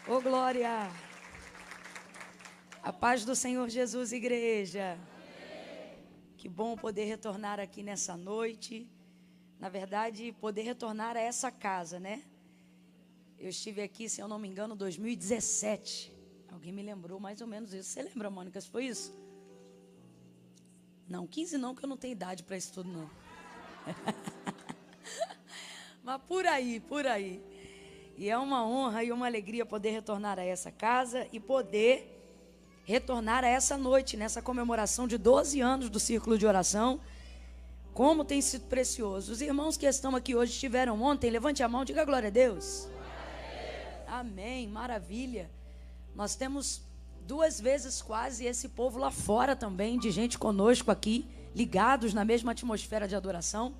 Ô glória! A paz do Senhor Jesus, igreja. Que bom poder retornar aqui nessa noite. Na verdade, poder retornar a essa casa, né? Eu estive aqui, se eu não me engano, 2017. Alguém me lembrou mais ou menos isso. Você lembra, Mônica, se foi isso? Não, 15 não, que eu não tenho idade para isso tudo, não. Mas por aí, por aí. E é uma honra e uma alegria poder retornar a essa casa e poder retornar a essa noite, nessa comemoração de 12 anos do Círculo de Oração. Como tem sido precioso. Os irmãos que estão aqui hoje estiveram ontem, levante a mão, diga glória a Deus. Amém, maravilha. Nós temos 2 vezes quase esse povo lá fora também, de gente conosco aqui, ligados na mesma atmosfera de adoração.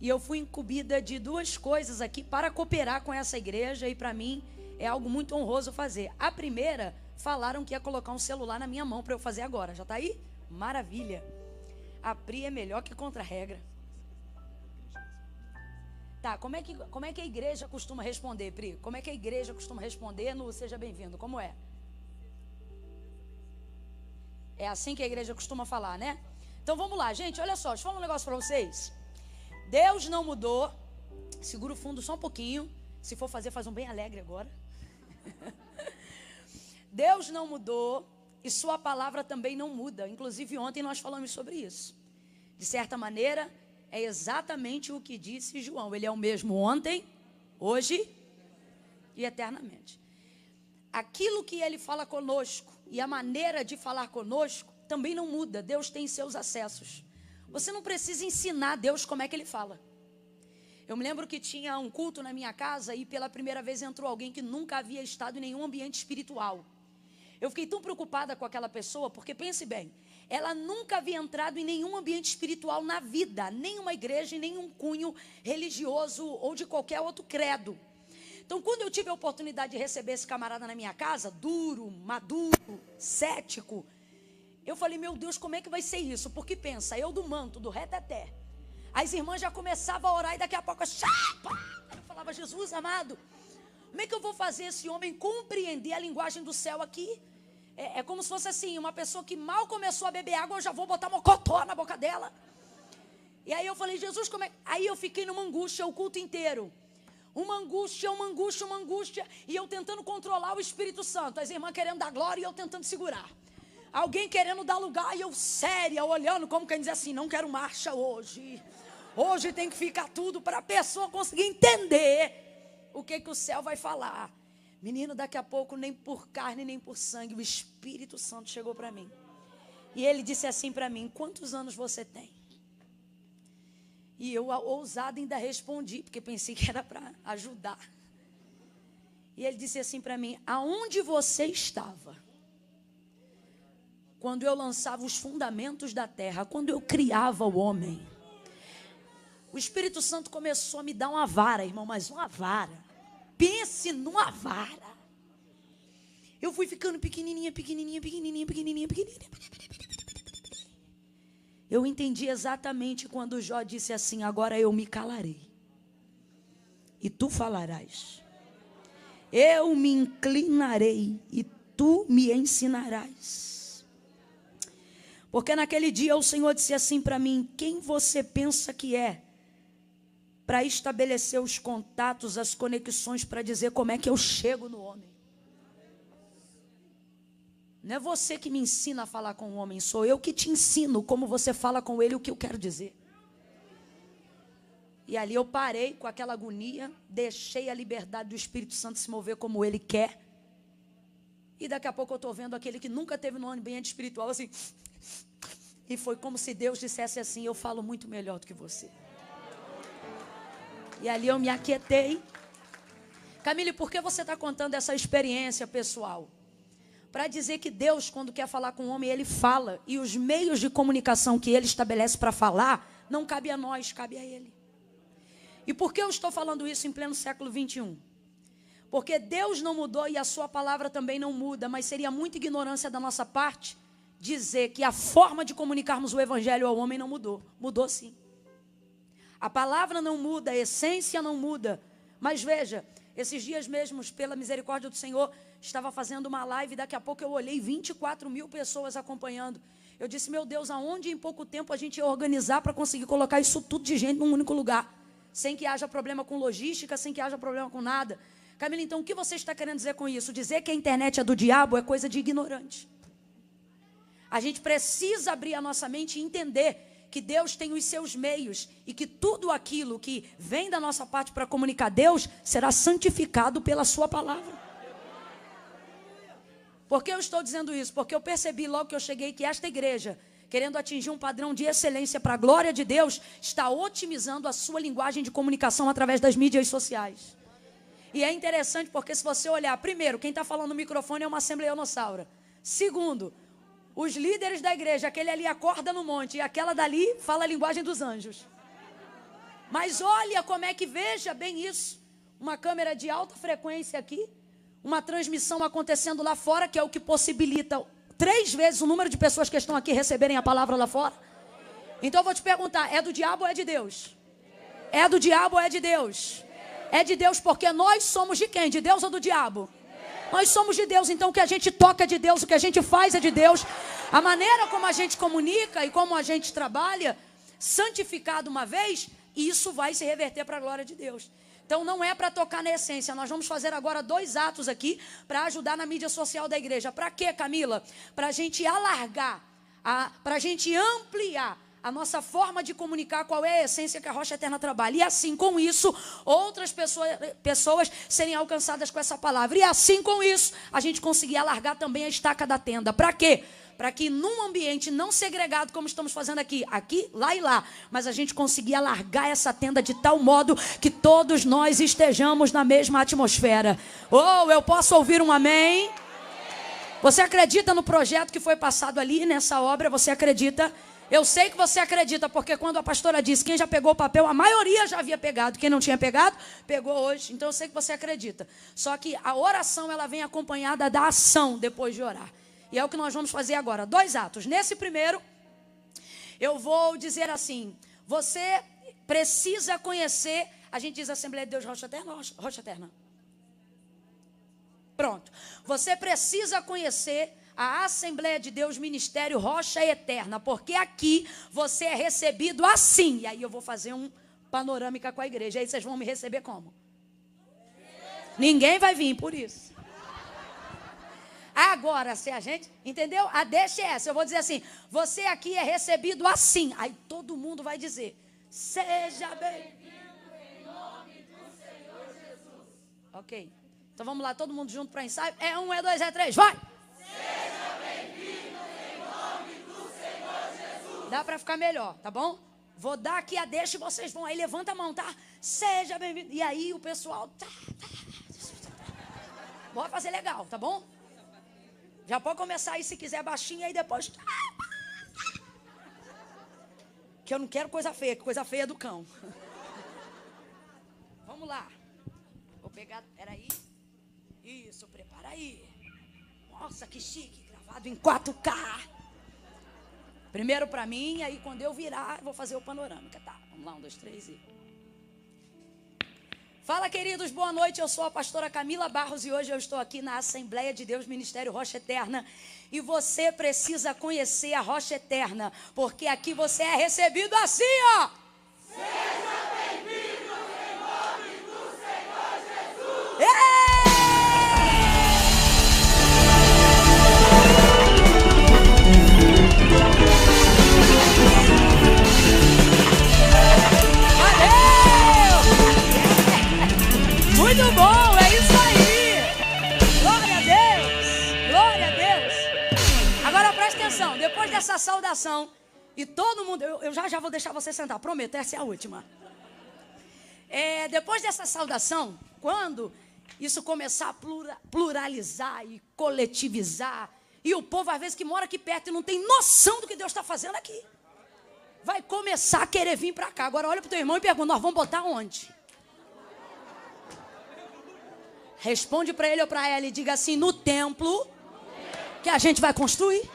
E eu fui incumbida de 2 coisas aqui para cooperar com essa igreja e para mim é algo muito honroso fazer. A primeira, falaram que ia colocar um celular na minha mão para eu fazer agora. Já está aí? Maravilha. A Pri é melhor que contra-regra. Tá, como é que a igreja costuma responder, Pri? Como é que a igreja costuma responder no Seja Bem-vindo? Como é? É assim que a igreja costuma falar, né? Então vamos lá, gente, olha só, deixa eu falar um negócio para vocês. Deus não mudou. Segura o fundo só um pouquinho. Se for fazer, faz um bem alegre agora. Deus não mudou e sua palavra também não muda. Inclusive ontem nós falamos sobre isso. De certa maneira, é exatamente o que disse João. Ele é o mesmo ontem, hoje e eternamente. Aquilo que ele fala conosco e a maneira de falar conosco também não muda. Deus tem seus acessos. Você não precisa ensinar a Deus como é que ele fala. Eu me lembro que tinha um culto na minha casa e pela primeira vez entrou alguém que nunca havia estado em nenhum ambiente espiritual. Eu fiquei tão preocupada com aquela pessoa, porque pense bem, ela nunca havia entrado em nenhum ambiente espiritual na vida, nenhuma igreja, nenhum cunho religioso ou de qualquer outro credo. Então, quando eu tive a oportunidade de receber esse camarada na minha casa, duro, maduro, cético, eu falei, meu Deus, como é que vai ser isso? Porque pensa, eu do manto, do reteté, as irmãs já começavam a orar e daqui a pouco, eu falava, Jesus amado, como é que eu vou fazer esse homem compreender a linguagem do céu aqui? É como se fosse assim, uma pessoa que mal começou a beber água, eu já vou botar mocotó na boca dela. E aí eu falei, Jesus, como é? Aí eu fiquei numa angústia o culto inteiro. Uma angústia, e eu tentando controlar o Espírito Santo, as irmãs querendo dar glória e eu tentando segurar. Alguém querendo dar lugar e eu séria, olhando como quem diz assim, não quero marcha hoje. Hoje tem que ficar tudo para a pessoa conseguir entender o que o céu vai falar. Menino, daqui a pouco, nem por carne, nem por sangue, o Espírito Santo chegou para mim. E ele disse assim para mim, quantos anos você tem? E eu, ousada, ainda respondi, porque pensei que era para ajudar. E ele disse assim para mim, aonde você estava? Quando eu lançava os fundamentos da terra, quando eu criava o homem. O Espírito Santo começou a me dar uma vara, irmão, mas uma vara. Pense numa vara. Eu fui ficando pequenininha. Eu entendi exatamente quando Jó disse assim, agora eu me calarei. E tu falarás. Eu me inclinarei e tu me ensinarás. Porque naquele dia o Senhor disse assim para mim, quem você pensa que é? Para estabelecer os contatos, as conexões, para dizer como é que eu chego no homem. Não é você que me ensina a falar com o homem, sou eu que te ensino como você fala com ele, o que eu quero dizer. E ali eu parei com aquela agonia, deixei a liberdade do Espírito Santo se mover como ele quer. E daqui a pouco eu estou vendo aquele que nunca teve no ambiente espiritual assim. E foi como se Deus dissesse assim, eu falo muito melhor do que você. E ali eu me aquietei. Camille, por que você está contando essa experiência pessoal? Para dizer que Deus, quando quer falar com o homem, Ele fala. E os meios de comunicação que Ele estabelece para falar, não cabe a nós, cabe a Ele. E por que eu estou falando isso em pleno século 21? Porque Deus não mudou e a sua palavra também não muda. Mas seria muita ignorância da nossa parte dizer que a forma de comunicarmos o evangelho ao homem não mudou. Mudou sim. A palavra não muda, a essência não muda. Mas veja, Esses dias mesmos, pela misericórdia do Senhor, estava fazendo uma live, daqui a pouco eu olhei 24 mil pessoas acompanhando. Eu disse, meu Deus, aonde em pouco tempo a gente ia organizar para conseguir colocar isso tudo de gente num único lugar? Sem que haja problema com logística, sem que haja problema com nada. Camila, então o que você está querendo dizer com isso? Dizer que a internet é do diabo é coisa de ignorante. A gente precisa abrir a nossa mente e entender que Deus tem os seus meios e que tudo aquilo que vem da nossa parte para comunicar Deus será santificado pela sua palavra. Por que eu estou dizendo isso? Porque eu percebi logo que eu cheguei que esta igreja, querendo atingir um padrão de excelência para a glória de Deus, está otimizando a sua linguagem de comunicação através das mídias sociais. E é interessante porque se você olhar, primeiro, quem está falando no microfone é uma assembleionossaura. Segundo, os líderes da igreja, aquele ali acorda no monte e aquela dali fala a linguagem dos anjos. Mas olha como é que, veja bem isso, uma câmera de alta frequência aqui, uma transmissão acontecendo lá fora, que é o que possibilita 3 vezes o número de pessoas que estão aqui receberem a palavra lá fora. Então eu vou te perguntar, é do diabo ou é de Deus? É do diabo ou é de Deus? É de Deus porque nós somos de quem? De Deus ou do diabo? Nós somos de Deus, então o que a gente toca é de Deus, o que a gente faz é de Deus. A maneira como a gente comunica e como a gente trabalha, santificado uma vez, isso vai se reverter para a glória de Deus. Então não é para tocar na essência. Nós vamos fazer agora 2 atos aqui para ajudar na mídia social da igreja. Para quê, Camila? Para a gente alargar, para a gente ampliar a nossa forma de comunicar qual é a essência que a Rocha Eterna trabalha. E assim, com isso, outras pessoas serem alcançadas com essa palavra. E assim, com isso, a gente conseguir alargar também a estaca da tenda. Para quê? Para que num ambiente não segregado, como estamos fazendo aqui, lá e lá, mas a gente conseguir alargar essa tenda de tal modo que todos nós estejamos na mesma atmosfera. Oh, eu posso ouvir um amém? Você acredita no projeto que foi passado ali, nessa obra? Você acredita? Eu sei que você acredita, porque quando a pastora disse, quem já pegou o papel, a maioria já havia pegado. Quem não tinha pegado, pegou hoje. Então eu sei que você acredita. Só que a oração, ela vem acompanhada da ação depois de orar. E é o que nós vamos fazer agora. 2 atos. Nesse primeiro, eu vou dizer assim, você precisa conhecer, a gente diz Assembleia de Deus Rocha Eterna, Rocha Eterna. Pronto. Você precisa conhecer a Assembleia de Deus Ministério Rocha Eterna, porque aqui você é recebido assim. E aí eu vou fazer um panorâmica com a igreja. Aí vocês vão me receber como? Ninguém vai vir por isso. Agora, se a gente, entendeu? A deixa é essa. Eu vou dizer assim, você aqui é recebido assim. Aí todo mundo vai dizer, seja bem-vindo em nome do Senhor Jesus. Ok. Então vamos lá, todo mundo junto para ensaio. É 1, é 2, é 3, vai! Seja bem-vindo em nome do Senhor Jesus. Dá para ficar melhor, tá bom? Vou dar aqui a deixa e vocês vão aí, levanta a mão, tá? Seja bem-vindo. E aí o pessoal... Bora fazer legal, tá bom? Já pode começar aí se quiser baixinho, aí depois... Que eu não quero coisa feia é do cão. Vamos lá. Vou pegar, peraí. Isso, prepara aí. Nossa, que chique, gravado em 4K. Primeiro pra mim, aí quando eu virar, vou fazer o panorâmica, tá? Vamos lá, 1, 2, 3 e... Fala, queridos, boa noite, eu sou a pastora Camila Barros e hoje eu estou aqui na Assembleia de Deus Ministério Rocha Eterna e você precisa conhecer a Rocha Eterna, porque aqui você é recebido assim, ó. Seja bem-vindo em nome do Senhor Jesus. Muito bom, é isso aí. Glória a Deus. Glória a Deus. Agora presta atenção, depois dessa saudação, e todo mundo, eu já vou deixar você sentar, prometo, essa é a última. Depois dessa saudação, quando isso começar a pluralizar e coletivizar, e o povo às vezes que mora aqui perto e não tem noção do que Deus está fazendo aqui, vai começar a querer vir para cá. Agora olha para o teu irmão e pergunta, nós vamos botar onde? Responde para ele ou para ela e diga assim, no templo que a gente vai construir.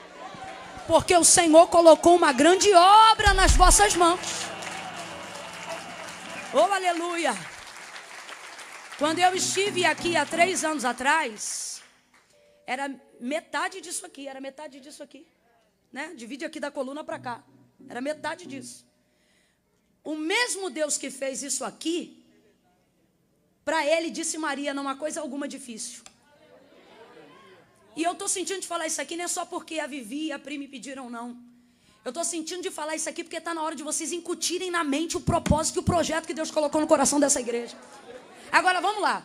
Porque o Senhor colocou uma grande obra nas vossas mãos. Oh, aleluia. Quando eu estive aqui há 3 anos atrás, era metade disso aqui, né? Divide aqui da coluna para cá. Era metade disso. O mesmo Deus que fez isso aqui, para ele, disse Maria, não há coisa alguma difícil. E eu estou sentindo de falar isso aqui, não é só porque a Vivi e a Pri me pediram, não. Eu estou sentindo de falar isso aqui porque está na hora de vocês incutirem na mente o propósito e o projeto que Deus colocou no coração dessa igreja. Agora, vamos lá.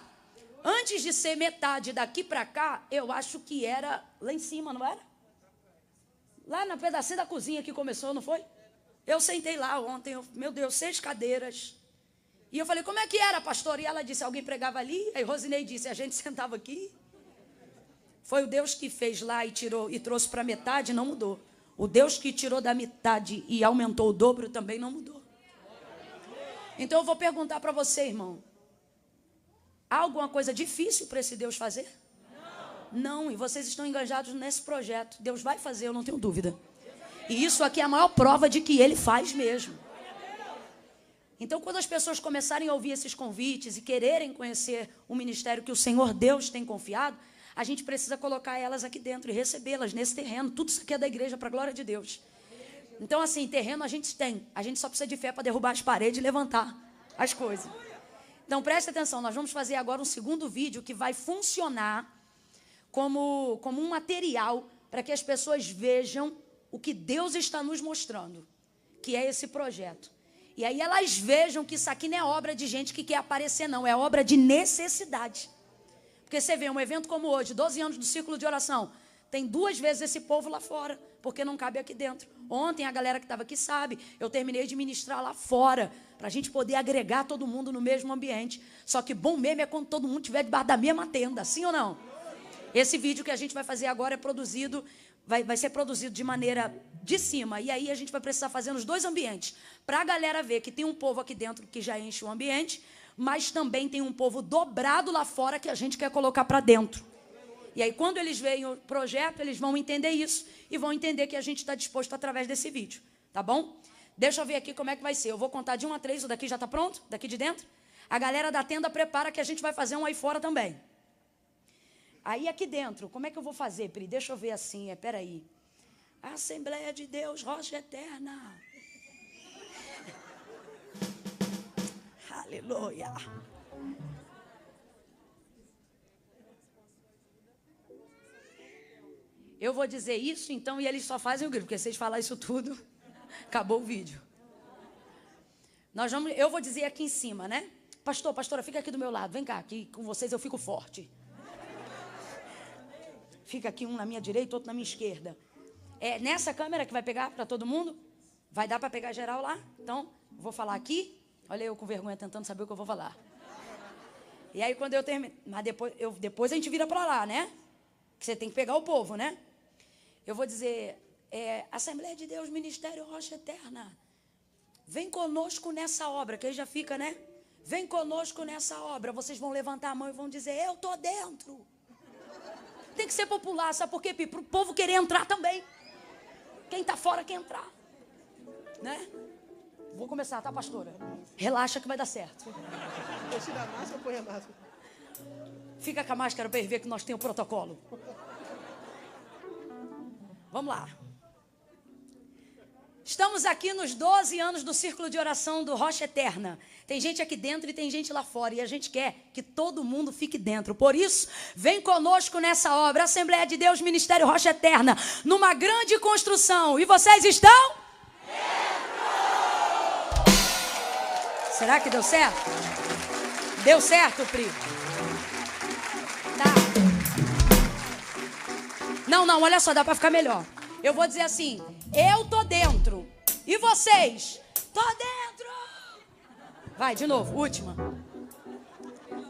Antes de ser metade daqui para cá, eu acho que era lá em cima, não era? Lá no pedacinho da cozinha que começou, não foi? Eu sentei lá ontem, meu Deus, 6 cadeiras. E eu falei, como é que era, pastor? E ela disse, alguém pregava ali? Aí Rosinei disse, a gente sentava aqui. Foi o Deus que fez lá e tirou e trouxe para metade, não mudou. O Deus que tirou da metade e aumentou o dobro também não mudou. Então eu vou perguntar para você, irmão. Há alguma coisa difícil para esse Deus fazer? Não, e vocês estão engajados nesse projeto. Deus vai fazer, eu não tenho dúvida. E isso aqui é a maior prova de que Ele faz mesmo. Então, quando as pessoas começarem a ouvir esses convites e quererem conhecer o ministério que o Senhor Deus tem confiado, a gente precisa colocar elas aqui dentro e recebê-las nesse terreno. Tudo isso aqui é da igreja para a glória de Deus. Então, assim, terreno a gente tem. A gente só precisa de fé para derrubar as paredes e levantar as coisas. Então, preste atenção. Nós vamos fazer agora um segundo vídeo que vai funcionar como um material para que as pessoas vejam o que Deus está nos mostrando, que é esse projeto. E aí elas vejam que isso aqui não é obra de gente que quer aparecer, não. É obra de necessidade. Porque você vê um evento como hoje, 12 anos do círculo de oração, tem 2 vezes esse povo lá fora, porque não cabe aqui dentro. Ontem a galera que estava aqui sabe, eu terminei de ministrar lá fora, para a gente poder agregar todo mundo no mesmo ambiente. Só que bom mesmo é quando todo mundo estiver debaixo da mesma tenda, sim ou não? Esse vídeo que a gente vai fazer agora é produzido, vai ser produzido de maneira de cima. E aí a gente vai precisar fazer nos 2 ambientes, para a galera ver que tem um povo aqui dentro que já enche o ambiente, mas também tem um povo dobrado lá fora que a gente quer colocar para dentro. E aí, quando eles veem o projeto, eles vão entender isso e vão entender que a gente está disposto através desse vídeo. Tá bom? Deixa eu ver aqui como é que vai ser. Eu vou contar de 1 a 3. O daqui já está pronto? Daqui de dentro? A galera da tenda prepara que a gente vai fazer um aí fora também. Aí, aqui dentro, como é que eu vou fazer, Pri? Deixa eu ver assim. Peraí. Assembleia de Deus, Rocha Eterna. Aleluia. Eu vou dizer isso, então, e eles só fazem o grito, porque se eles falarem isso tudo, acabou o vídeo. Eu vou dizer aqui em cima, né? Pastora, fica aqui do meu lado. Vem cá, aqui com vocês eu fico forte. Fica aqui um na minha direita, outro na minha esquerda. É nessa câmera que vai pegar para todo mundo? Vai dar para pegar geral lá? Então, vou falar aqui. Olha eu com vergonha tentando saber o que eu vou falar. E aí quando eu termino... Mas depois a gente vira para lá, né? Que você tem que pegar o povo, né? Eu vou dizer... Assembleia de Deus, Ministério Rocha Eterna. Vem conosco nessa obra. Que aí já fica, né? Vem conosco nessa obra. Vocês vão levantar a mão e vão dizer... Eu tô dentro. Tem que ser popular, sabe por quê? Para o povo querer entrar também. Quem está fora quer entrar. Né? Vou começar, tá, pastora? Relaxa que vai dar certo. Eu tiro a máscara, põe a máscara. Fica com a máscara para ver que nós temos o protocolo. Vamos lá. Estamos aqui nos 12 anos do Círculo de Oração do Rocha Eterna. Tem gente aqui dentro e tem gente lá fora. E a gente quer que todo mundo fique dentro. Por isso, vem conosco nessa obra. Assembleia de Deus, Ministério Rocha Eterna. Numa grande construção. E vocês estão? Será que deu certo? Deu certo, Pri? Tá. Não, olha só, dá pra ficar melhor. Eu vou dizer assim, eu tô dentro. E vocês? Tô dentro. Vai, de novo, última.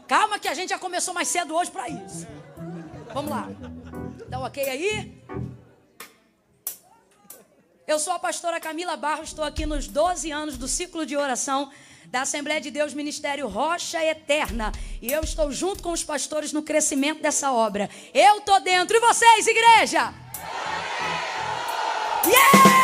Calma que a gente já começou mais cedo hoje pra isso. Vamos lá. Dá um ok aí? Eu sou a pastora Camila Barros, estou aqui nos 12 anos do ciclo de oração da Assembleia de Deus Ministério Rocha Eterna. E eu estou junto com os pastores no crescimento dessa obra. Eu estou dentro. E vocês, igreja? Yeah!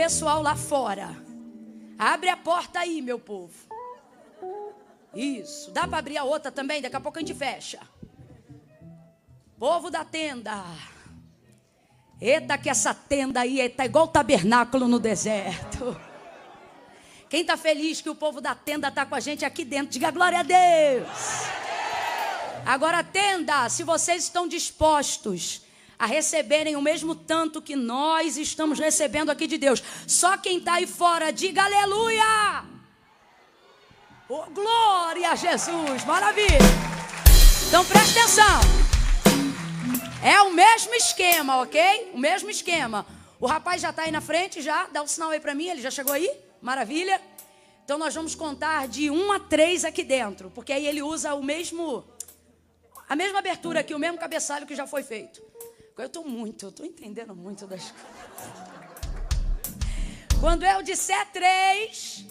pessoal lá fora. Abre a porta aí, meu povo. Isso. Dá para abrir a outra também? Daqui a pouco a gente fecha. Povo da tenda. Eita, que essa tenda aí tá igual o tabernáculo no deserto. Quem está feliz que o povo da tenda está com a gente aqui dentro, diga glória a Deus. Agora, tenda, se vocês estão dispostos a receberem o mesmo tanto que nós estamos recebendo aqui de Deus, só quem está aí fora, diga aleluia. Oh, glória a Jesus, maravilha. Então presta atenção. É o mesmo esquema, ok? O mesmo esquema. O rapaz já está aí na frente, já. Dá um sinal aí para mim, ele já chegou aí? Maravilha. Então nós vamos contar de 1 a 3 aqui dentro. Porque aí ele usa a mesma abertura aqui, o mesmo cabeçalho que já foi feito. Eu estou entendendo muito das coisas. Quando eu disser 3,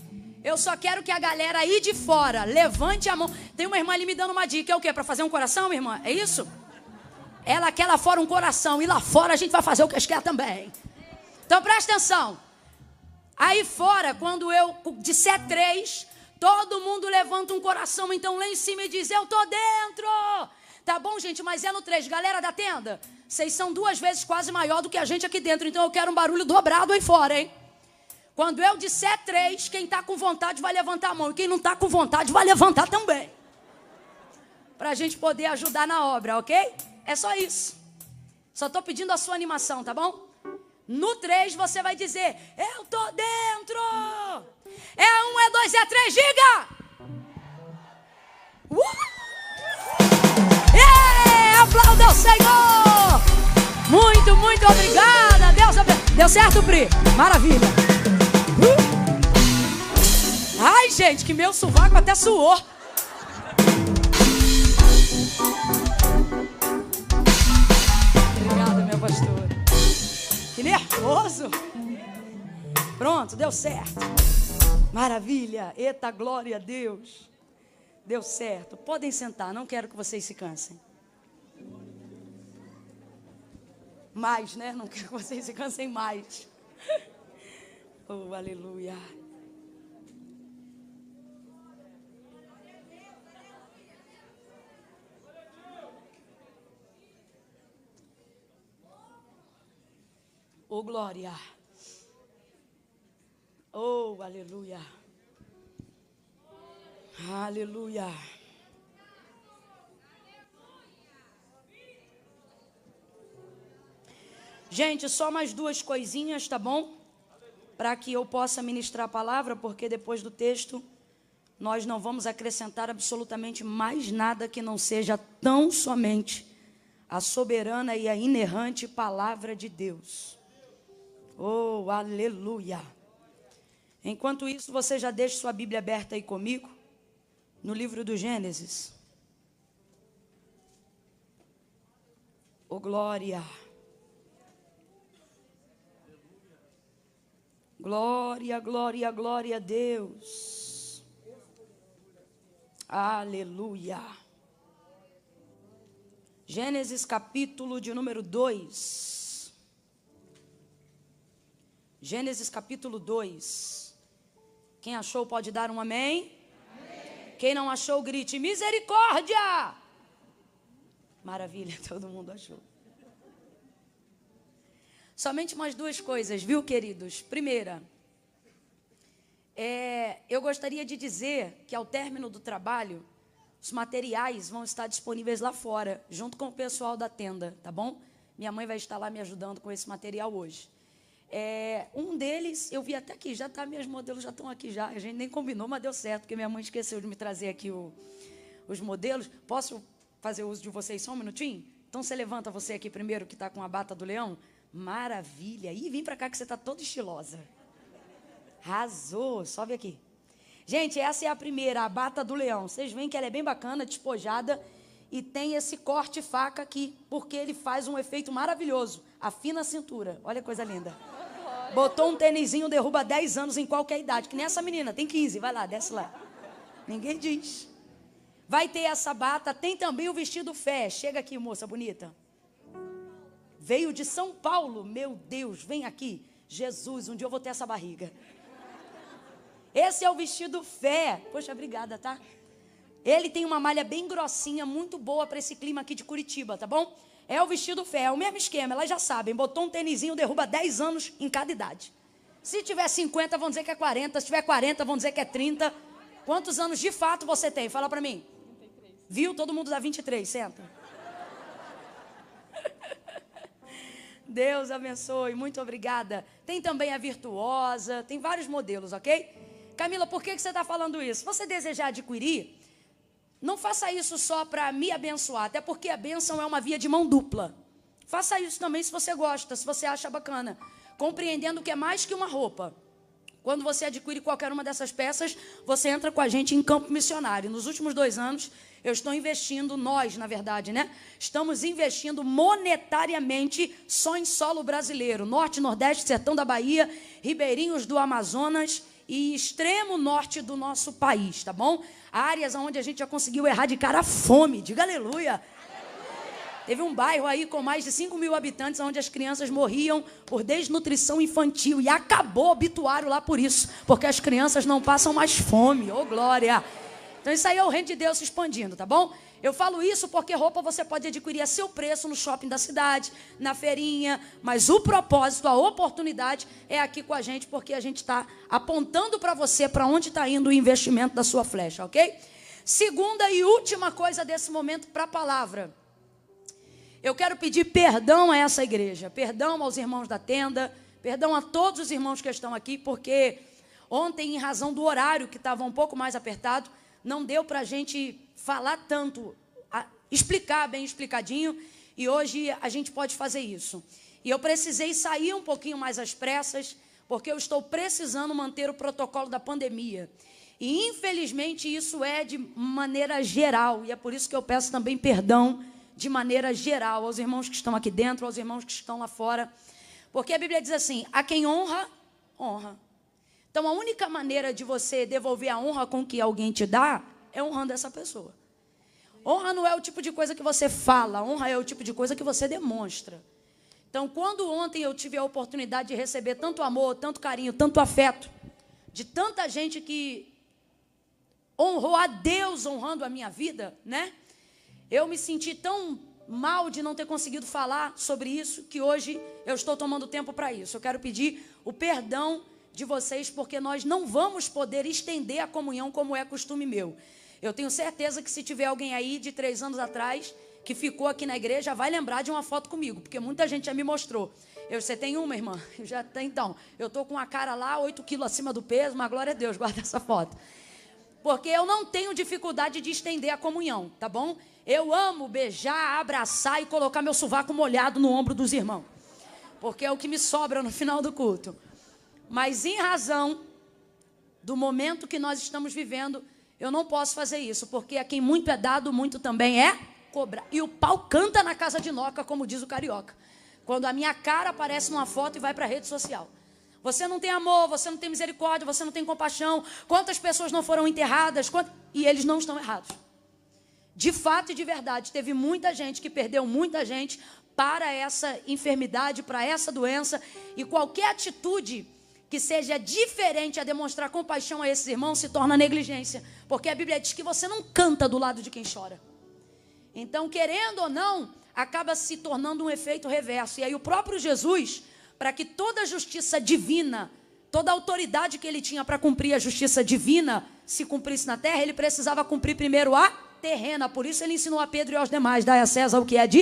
eu só quero que a galera aí de fora levante a mão. Tem uma irmã ali me dando uma dica. É o quê? Para fazer um coração, minha irmã? É isso? Ela quer lá fora um coração. E lá fora a gente vai fazer o que eles querem também. Então presta atenção. Aí fora, quando eu disser 3, todo mundo levanta um coração. Então lá em cima e diz, eu tô dentro. Tá bom, gente? Mas é no 3. Galera da tenda, vocês são 2 vezes quase maior do que a gente aqui dentro. Então eu quero um barulho dobrado aí fora, hein? Quando eu disser 3, quem tá com vontade vai levantar a mão. E quem não tá com vontade vai levantar também. Pra gente poder ajudar na obra, ok? É só isso. Só tô pedindo a sua animação, tá bom? No 3 você vai dizer, eu tô dentro. É 1, é 2, é 3, diga! Aplauda ao Senhor! Muito, muito obrigada! Deu certo, Pri? Maravilha! Ai, gente, que meu sovaco até suou! Obrigada, meu pastor. Que nervoso! Pronto, deu certo. Maravilha! Eita, glória a Deus! Deu certo. Podem sentar, não quero que vocês se cansem. Mais, né? Não quero que vocês se cansem mais. Oh, aleluia. Oh, glória. Oh, aleluia. Aleluia. Gente, só mais 2 coisinhas, tá bom? Para que eu possa ministrar a palavra, porque depois do texto nós não vamos acrescentar absolutamente mais nada que não seja tão somente a soberana e a inerrante palavra de Deus. Oh, aleluia. Enquanto isso, você já deixa sua Bíblia aberta aí comigo, no livro do Gênesis. Oh, glória. Glória, glória, glória a Deus. Aleluia. Gênesis capítulo de número 2. Gênesis capítulo 2. Quem achou pode dar um amém? Amém. Quem não achou, grite misericórdia. Maravilha, todo mundo achou. Somente mais 2 coisas, viu, queridos? Primeira, eu gostaria de dizer que ao término do trabalho, os materiais vão estar disponíveis lá fora, junto com o pessoal da tenda, tá bom? Minha mãe vai estar lá me ajudando com esse material hoje. Um deles, eu vi até aqui, já está, meus modelos já estão aqui já. A gente nem combinou, mas deu certo, porque minha mãe esqueceu de me trazer aqui os modelos. Posso fazer uso de vocês só um minutinho? Então você levanta você aqui primeiro, que está com a bata do leão. Maravilha. E vem para cá que você está toda estilosa. Arrasou. Sobe aqui. Gente, essa é a primeira, a bata do leão. Vocês veem que ela é bem bacana, despojada. E tem esse corte faca aqui, porque ele faz um efeito maravilhoso. Afina a cintura. Olha que coisa linda. Botou um tênisinho, derruba 10 anos em qualquer idade. Que nem essa menina, tem 15. Vai lá, desce lá. Ninguém diz. Vai ter essa bata. Tem também o vestido fé. Chega aqui, moça bonita. Veio de São Paulo. Meu Deus, vem aqui. Jesus, um dia eu vou ter essa barriga. Esse é o vestido fé. Poxa, obrigada, tá? Ele tem uma malha bem grossinha, muito boa para esse clima aqui de Curitiba, tá bom? É o vestido fé, é o mesmo esquema, elas já sabem. Botou um tênisinho, derruba 10 anos em cada idade. Se tiver 50, vão dizer que é 40. Se tiver 40, vão dizer que é 30. Quantos anos de fato você tem? Fala para mim. 33. Viu? Todo mundo dá 23, senta. Deus abençoe, muito obrigada. Tem também a virtuosa, tem vários modelos, ok? Camila, por que você está falando isso? Se você desejar adquirir, não faça isso só para me abençoar, até porque a bênção é uma via de mão dupla. Faça isso também se você gosta, se você acha bacana, compreendendo que é mais que uma roupa. Quando você adquire qualquer uma dessas peças, você entra com a gente em campo missionário. Nos últimos 2 anos, eu estou investindo, nós, na verdade, né? Estamos investindo monetariamente só em solo brasileiro. Norte, Nordeste, Sertão da Bahia, Ribeirinhos do Amazonas e extremo norte do nosso país, tá bom? Áreas onde a gente já conseguiu erradicar a fome. Diga aleluia. Teve um bairro aí com mais de 5 mil habitantes onde as crianças morriam por desnutrição infantil. E acabou o obituário lá por isso. Porque as crianças não passam mais fome. Ô, glória! Então isso aí é o reino de Deus se expandindo, tá bom? Eu falo isso porque roupa você pode adquirir a seu preço no shopping da cidade, na feirinha. Mas o propósito, a oportunidade é aqui com a gente. Porque a gente está apontando para você para onde está indo o investimento da sua flecha, ok? Segunda e última coisa desse momento para a palavra. Eu quero pedir perdão a essa igreja, perdão aos irmãos da tenda, perdão a todos os irmãos que estão aqui, porque ontem, em razão do horário que estava um pouco mais apertado, não deu para a gente falar tanto, explicar bem explicadinho, e hoje a gente pode fazer isso. E eu precisei sair um pouquinho mais às pressas, porque eu estou precisando manter o protocolo da pandemia. E, infelizmente, isso é de maneira geral, e é por isso que eu peço também perdão de maneira geral, aos irmãos que estão aqui dentro, aos irmãos que estão lá fora. Porque a Bíblia diz assim, a quem honra, honra. Então, a única maneira de você devolver a honra com que alguém te dá, é honrando essa pessoa. Honra não é o tipo de coisa que você fala, honra é o tipo de coisa que você demonstra. Então, quando ontem eu tive a oportunidade de receber tanto amor, tanto carinho, tanto afeto, de tanta gente que honrou a Deus honrando a minha vida, né? Eu me senti tão mal de não ter conseguido falar sobre isso, que hoje eu estou tomando tempo para isso. Eu quero pedir o perdão de vocês, porque nós não vamos poder estender a comunhão como é costume meu. Eu tenho certeza que se tiver alguém aí de 3 anos atrás, que ficou aqui na igreja, vai lembrar de uma foto comigo, porque muita gente já me mostrou. Você tem uma, irmã? Já tem, então. Eu estou com a cara lá, 8 quilos acima do peso, mas glória a Deus, guarda essa foto. Porque eu não tenho dificuldade de estender a comunhão, tá bom? Eu amo beijar, abraçar e colocar meu sovaco molhado no ombro dos irmãos. Porque é o que me sobra no final do culto. Mas em razão do momento que nós estamos vivendo, eu não posso fazer isso. Porque a quem muito é dado, muito também é cobrado. E o pau canta na casa de Noca, como diz o carioca. Quando a minha cara aparece numa foto e vai para a rede social. Você não tem amor, você não tem misericórdia, você não tem compaixão. Quantas pessoas não foram enterradas? E eles não estão errados. De fato e de verdade, teve muita gente que perdeu muita gente para essa enfermidade, para essa doença. E qualquer atitude que seja diferente a demonstrar compaixão a esses irmãos se torna negligência. Porque a Bíblia diz que você não canta do lado de quem chora. Então, querendo ou não, acaba se tornando um efeito reverso. E aí o próprio Jesus, para que toda a justiça divina, toda a autoridade que ele tinha para cumprir a justiça divina se cumprisse na terra, ele precisava cumprir primeiro a terrena. Por isso ele ensinou a Pedro e aos demais, dai a César o que é de...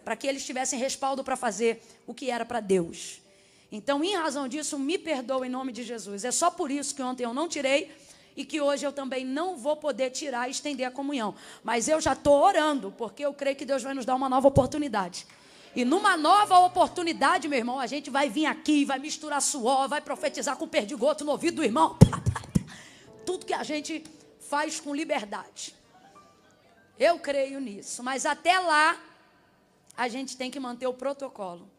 para que eles tivessem respaldo para fazer o que era para Deus. Então, em razão disso, me perdoa em nome de Jesus. É só por isso que ontem eu não tirei e que hoje eu também não vou poder tirar e estender a comunhão. Mas eu já estou orando, porque eu creio que Deus vai nos dar uma nova oportunidade. E numa nova oportunidade, meu irmão, a gente vai vir aqui, vai misturar suor, vai profetizar com perdigoto no ouvido do irmão. Tudo que a gente faz com liberdade. Eu creio nisso. Mas até lá, a gente tem que manter o protocolo.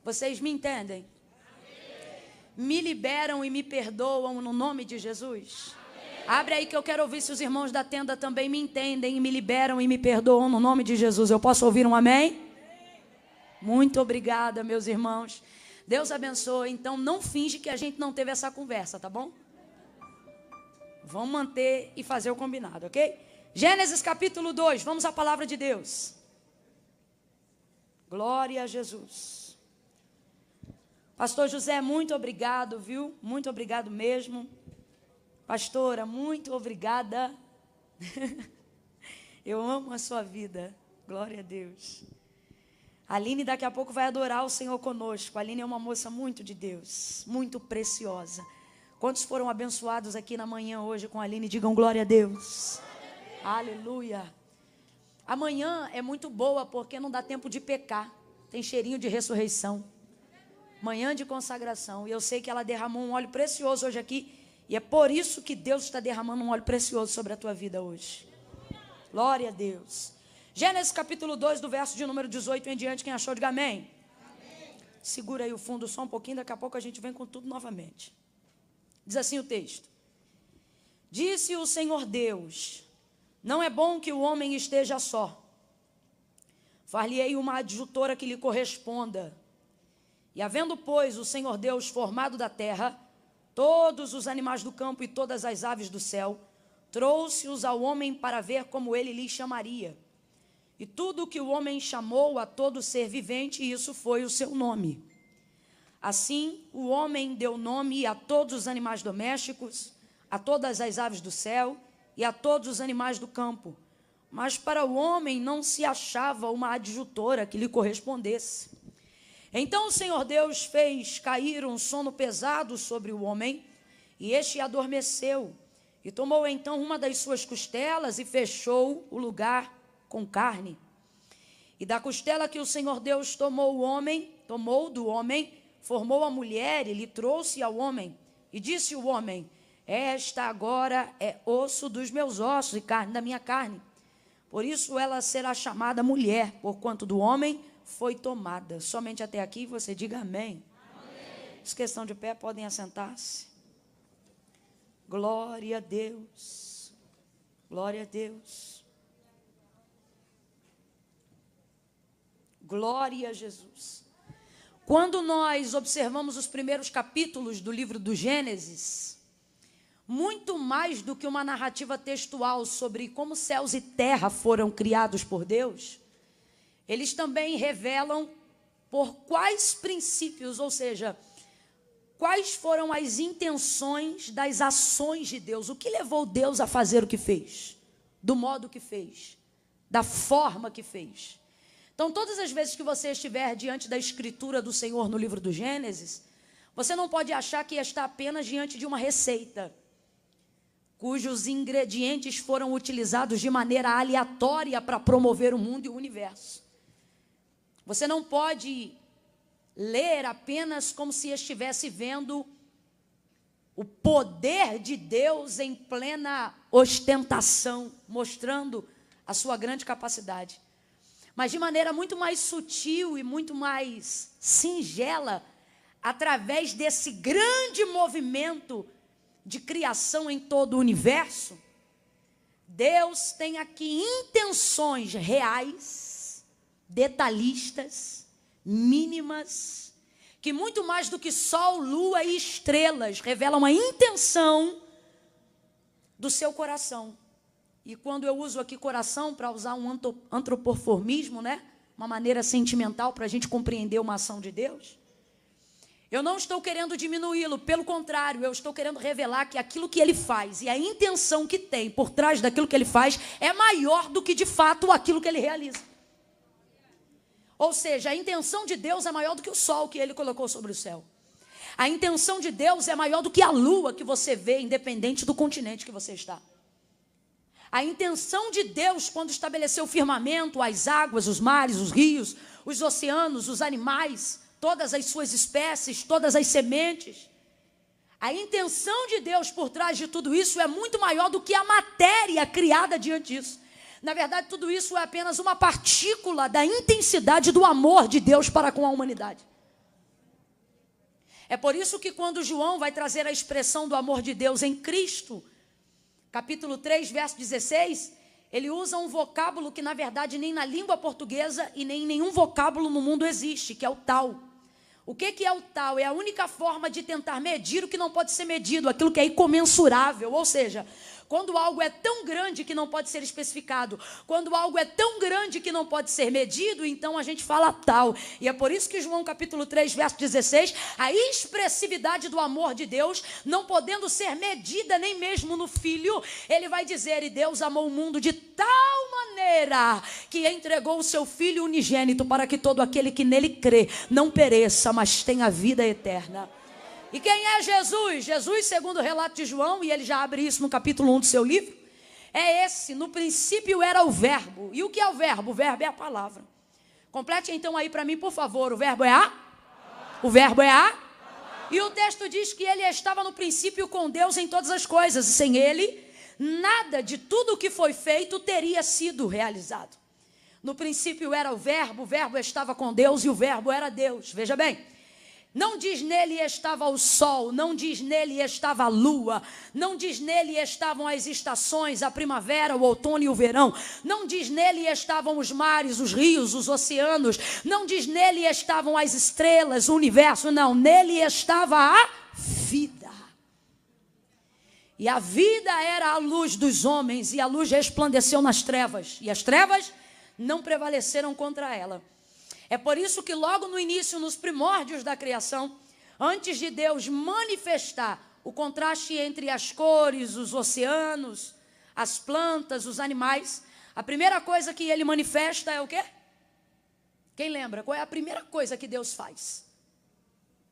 Vocês me entendem? Me liberam e me perdoam no nome de Jesus? Abre aí que eu quero ouvir se os irmãos da tenda também me entendem e me liberam e me perdoam no nome de Jesus. Eu posso ouvir um amém? Muito obrigada, meus irmãos. Deus abençoe. Então não finge que a gente não teve essa conversa, tá bom? Vamos manter e fazer o combinado, ok? Gênesis capítulo 2, vamos à palavra de Deus. Glória a Jesus. Pastor José, muito obrigado, viu? Muito obrigado mesmo. Pastora, muito obrigada. Eu amo a sua vida. Glória a Deus. A Aline daqui a pouco vai adorar o Senhor conosco. A Aline é uma moça muito de Deus, muito preciosa. Quantos foram abençoados aqui na manhã hoje com a Aline? Digam glória a Deus. Aleluia. Amanhã é muito boa porque não dá tempo de pecar. Tem cheirinho de ressurreição. Manhã de consagração. E eu sei que ela derramou um óleo precioso hoje aqui. E é por isso que Deus está derramando um óleo precioso sobre a tua vida hoje. Glória a Deus. Gênesis capítulo 2, do verso de número 18 em diante. Quem achou, diga amém. Amém. Segura aí o fundo só um pouquinho. Daqui a pouco a gente vem com tudo novamente. Diz assim o texto. Disse o Senhor Deus: não é bom que o homem esteja só. Far-lhe-ei uma adjutora que lhe corresponda. E havendo, pois, o Senhor Deus formado da terra todos os animais do campo e todas as aves do céu, trouxe-os ao homem para ver como ele lhes chamaria. E tudo o que o homem chamou a todo ser vivente, isso foi o seu nome. Assim, o homem deu nome a todos os animais domésticos, a todas as aves do céu e a todos os animais do campo. Mas para o homem não se achava uma adjutora que lhe correspondesse. Então o Senhor Deus fez cair um sono pesado sobre o homem, e este adormeceu. E tomou então uma das suas costelas e fechou o lugar com carne. E da costela que o Senhor Deus tomou do homem, formou a mulher e lhe trouxe ao homem. E disse o homem: esta agora é osso dos meus ossos e carne da minha carne. Por isso ela será chamada mulher, porquanto do homem foi tomada. Somente até aqui você diga amém. Amém. Os que estão de pé podem assentar-se. Glória a Deus. Glória a Deus. Glória a Jesus. Quando nós observamos os primeiros capítulos do livro do Gênesis, muito mais do que uma narrativa textual sobre como céus e terra foram criados por Deus, eles também revelam por quais princípios, ou seja, quais foram as intenções das ações de Deus. O que levou Deus a fazer o que fez, do modo que fez, da forma que fez. Então, todas as vezes que você estiver diante da escritura do Senhor no livro do Gênesis, você não pode achar que está apenas diante de uma receita, cujos ingredientes foram utilizados de maneira aleatória para promover o mundo e o universo. Você não pode ler apenas como se estivesse vendo o poder de Deus em plena ostentação, mostrando a sua grande capacidade. Mas de maneira muito mais sutil e muito mais singela, através desse grande movimento de criação em todo o universo, Deus tem aqui intenções reais, detalhistas, mínimas, que muito mais do que sol, lua e estrelas, revelam a intenção do seu coração. E quando eu uso aqui coração, para usar um antropoformismo, né? Uma maneira sentimental para a gente compreender uma ação de Deus, eu não estou querendo diminuí-lo, pelo contrário, eu estou querendo revelar que aquilo que ele faz e a intenção que tem por trás daquilo que ele faz é maior do que de fato aquilo que ele realiza. Ou seja, a intenção de Deus é maior do que o sol que ele colocou sobre o céu. A intenção de Deus é maior do que a lua que você vê, independente do continente que você está. A intenção de Deus, quando estabeleceu o firmamento, as águas, os mares, os rios, os oceanos, os animais, todas as suas espécies, todas as sementes, a intenção de Deus por trás de tudo isso é muito maior do que a matéria criada diante disso. Na verdade, tudo isso é apenas uma partícula da intensidade do amor de Deus para com a humanidade. É por isso que quando João vai trazer a expressão do amor de Deus em Cristo, capítulo 3, verso 16, ele usa um vocábulo que na verdade nem na língua portuguesa e nem em nenhum vocábulo no mundo existe, que é o tal. O que é o tal? É a única forma de tentar medir o que não pode ser medido, aquilo que é incomensurável, ou seja, quando algo é tão grande que não pode ser especificado, quando algo é tão grande que não pode ser medido, então a gente fala tal. E é por isso que João capítulo 3, verso 16, a expressividade do amor de Deus, não podendo ser medida nem mesmo no Filho, ele vai dizer, e Deus amou o mundo de tal maneira, que entregou o seu Filho unigênito, para que todo aquele que nele crê, não pereça, mas tenha vida eterna. E quem é Jesus? Jesus, segundo o relato de João, e ele já abre isso no capítulo 1 do seu livro, é esse: no princípio era o verbo. E o que é o verbo? O verbo é a palavra. Complete então aí para mim, por favor. O verbo é a? O verbo é a? E o texto diz que ele estava no princípio com Deus em todas as coisas, e sem ele, nada de tudo o que foi feito teria sido realizado. No princípio era o verbo estava com Deus e o verbo era Deus. Veja bem. Não diz nele estava o sol, não diz nele estava a lua, não diz nele estavam as estações, a primavera, o outono e o verão, não diz nele estavam os mares, os rios, os oceanos, não diz nele estavam as estrelas, o universo, não, nele estava a vida. E a vida era a luz dos homens, e a luz resplandeceu nas trevas, e as trevas não prevaleceram contra ela. É por isso que logo no início, nos primórdios da criação, antes de Deus manifestar o contraste entre as cores, os oceanos, as plantas, os animais, a primeira coisa que ele manifesta é o quê? Quem lembra? Qual é a primeira coisa que Deus faz?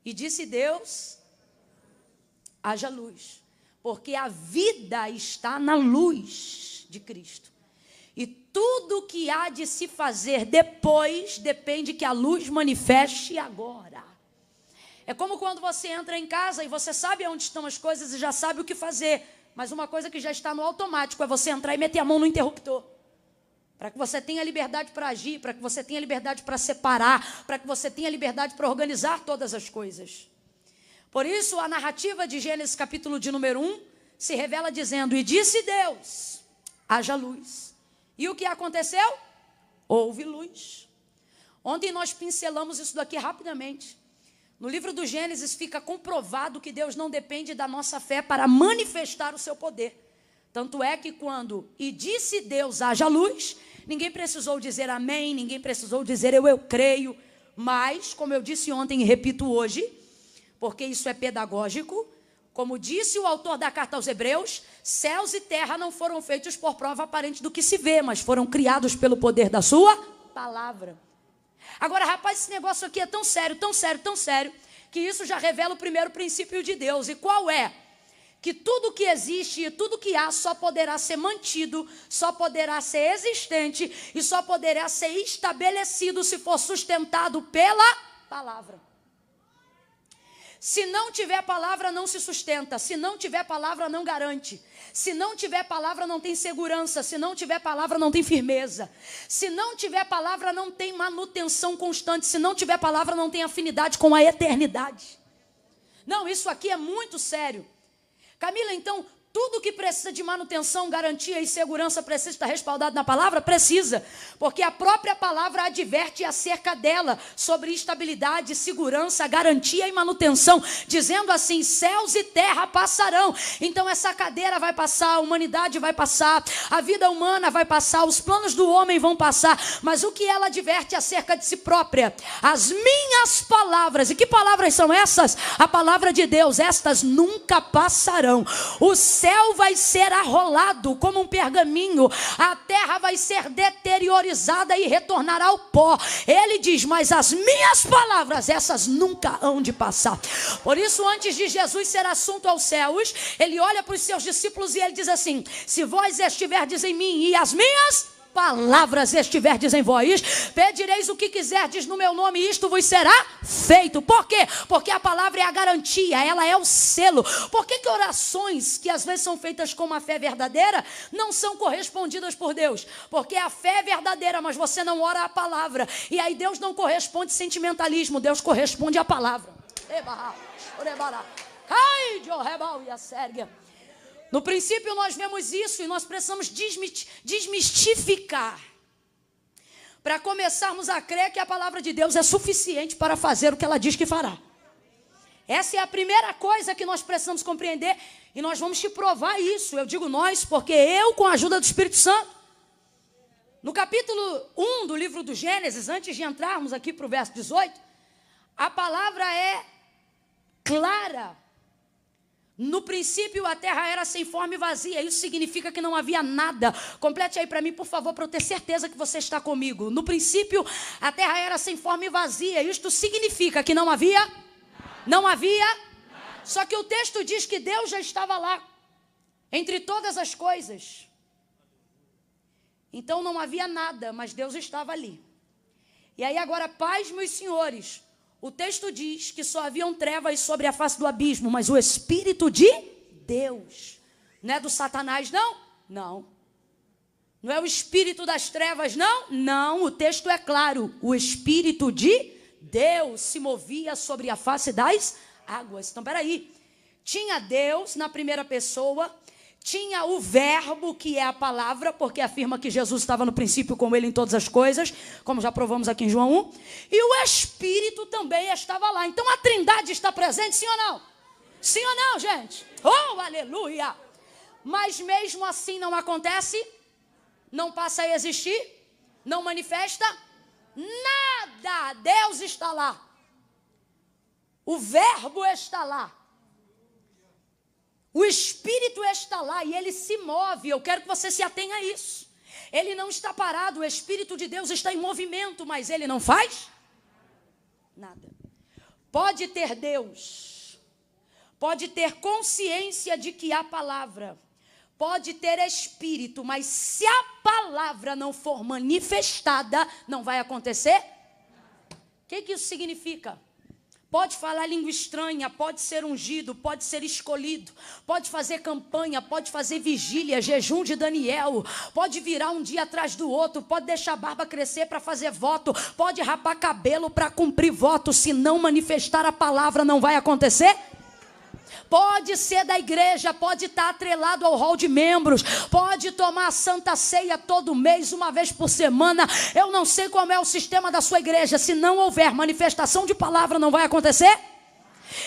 E disse Deus, haja luz, porque a vida está na luz de Cristo. E tudo que há de se fazer depois depende que a luz manifeste agora. É como quando você entra em casa e você sabe onde estão as coisas e já sabe o que fazer. Mas uma coisa que já está no automático é você entrar e meter a mão no interruptor. Para que você tenha liberdade para agir, para que você tenha liberdade para separar, para que você tenha liberdade para organizar todas as coisas. Por isso, a narrativa de Gênesis capítulo de número 1 se revela dizendo, e disse Deus, haja luz. E o que aconteceu? Houve luz. Ontem nós pincelamos isso daqui rapidamente. No livro do Gênesis fica comprovado que Deus não depende da nossa fé para manifestar o seu poder. Tanto é que quando, e disse Deus, haja luz, ninguém precisou dizer amém, ninguém precisou dizer eu creio. Mas, como eu disse ontem e repito hoje, porque isso é pedagógico, como disse o autor da carta aos Hebreus, céus e terra não foram feitos por prova aparente do que se vê, mas foram criados pelo poder da sua palavra. Agora, rapaz, esse negócio aqui é tão sério, tão sério, tão sério, que isso já revela o primeiro princípio de Deus. E qual é? Que tudo que existe e tudo que há só poderá ser mantido, só poderá ser existente e só poderá ser estabelecido se for sustentado pela palavra. Se não tiver palavra, não se sustenta. Se não tiver palavra, não garante. Se não tiver palavra, não tem segurança. Se não tiver palavra, não tem firmeza. Se não tiver palavra, não tem manutenção constante. Se não tiver palavra, não tem afinidade com a eternidade. Não, isso aqui é muito sério. Camila, então, tudo que precisa de manutenção, garantia e segurança precisa estar respaldado na palavra? Precisa, porque a própria palavra adverte acerca dela, sobre estabilidade, segurança, garantia e manutenção, dizendo assim, céus e terra passarão. Então essa cadeira vai passar, a humanidade vai passar, a vida humana vai passar, os planos do homem vão passar, mas o que ela adverte acerca de si própria? As minhas palavras. E que palavras são essas? A palavra de Deus, estas nunca passarão. O céu vai ser arrolado como um pergaminho, a terra vai ser deteriorizada e retornará ao pó. Ele diz, mas as minhas palavras, essas nunca hão de passar. Por isso, antes de Jesus ser assunto aos céus, ele olha para os seus discípulos e ele diz assim, se vós estiverdes em mim e as minhas palavras estiverdes em vós, pedireis o que quiserdes no meu nome e isto vos será feito. Por quê? Porque a palavra é a garantia, ela é o selo. Por que orações que às vezes são feitas com uma fé verdadeira não são correspondidas por Deus? Porque a fé é verdadeira, mas você não ora a palavra. E aí Deus não corresponde sentimentalismo, Deus corresponde à palavra. No princípio nós vemos isso e nós precisamos desmistificar. para começarmos a crer que a palavra de Deus é suficiente para fazer o que ela diz que fará. Essa é a primeira coisa que nós precisamos compreender, e nós vamos te provar isso. Eu digo nós, porque eu, com a ajuda do Espírito Santo, no capítulo 1 do livro do Gênesis, antes de entrarmos aqui para o verso 18, a palavra é clara. No princípio a terra era sem forma e vazia. Isso significa que não havia nada. Complete aí para mim, por favor, para eu ter certeza que você está comigo. No princípio a terra era sem forma e vazia. Isto significa que não havia? Não havia? Só que o texto diz que Deus já estava lá, entre todas as coisas. Então não havia nada, mas Deus estava ali. E aí agora, pais, meus senhores, o texto diz que só haviam trevas sobre a face do abismo, mas o Espírito de Deus. Não é do Satanás, não? Não. Não é o espírito das trevas, não? Não, o texto é claro. O Espírito de Deus se movia sobre a face das águas. Então, peraí. Tinha Deus na primeira pessoa, tinha o verbo, que é a palavra, porque afirma que Jesus estava no princípio com ele em todas as coisas, como já provamos aqui em João 1, e o Espírito também estava lá. Então a Trindade está presente, sim ou não? Sim ou não, gente? Oh, aleluia! Mas mesmo assim não acontece, não passa a existir, não manifesta nada. Deus está lá, o verbo está lá, o Espírito está lá e ele se move. Eu quero que você se atenha a isso. Ele não está parado, o Espírito de Deus está em movimento, mas ele não faz nada. Pode ter Deus, pode ter consciência de que há palavra, pode ter Espírito, mas se a palavra não for manifestada, não vai acontecer. O que isso significa? Pode falar língua estranha, pode ser ungido, pode ser escolhido, pode fazer campanha, pode fazer vigília, jejum de Daniel, pode virar um dia atrás do outro, pode deixar a barba crescer para fazer voto, pode rapar cabelo para cumprir voto. Se não manifestar a palavra, não vai acontecer. Pode ser da igreja, pode estar atrelado ao hall de membros, pode tomar a Santa Ceia todo mês, uma vez por semana. Eu não sei como é o sistema da sua igreja. Se não houver manifestação de palavra, não vai acontecer.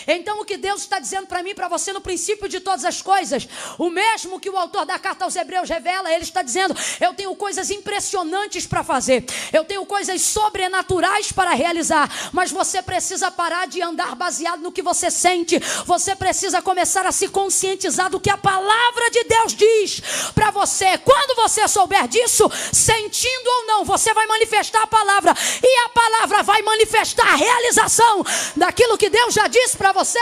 Então o que Deus está dizendo para mim e para você no princípio de todas as coisas, o mesmo que o autor da carta aos Hebreus revela, ele está dizendo: eu tenho coisas impressionantes para fazer, eu tenho coisas sobrenaturais para realizar, mas você precisa parar de andar baseado no que você sente. Você precisa começar a se conscientizar do que a palavra de Deus diz para você. Quando você souber disso, sentindo ou não, você vai manifestar a palavra, e a palavra vai manifestar a realização daquilo que Deus já disse para você.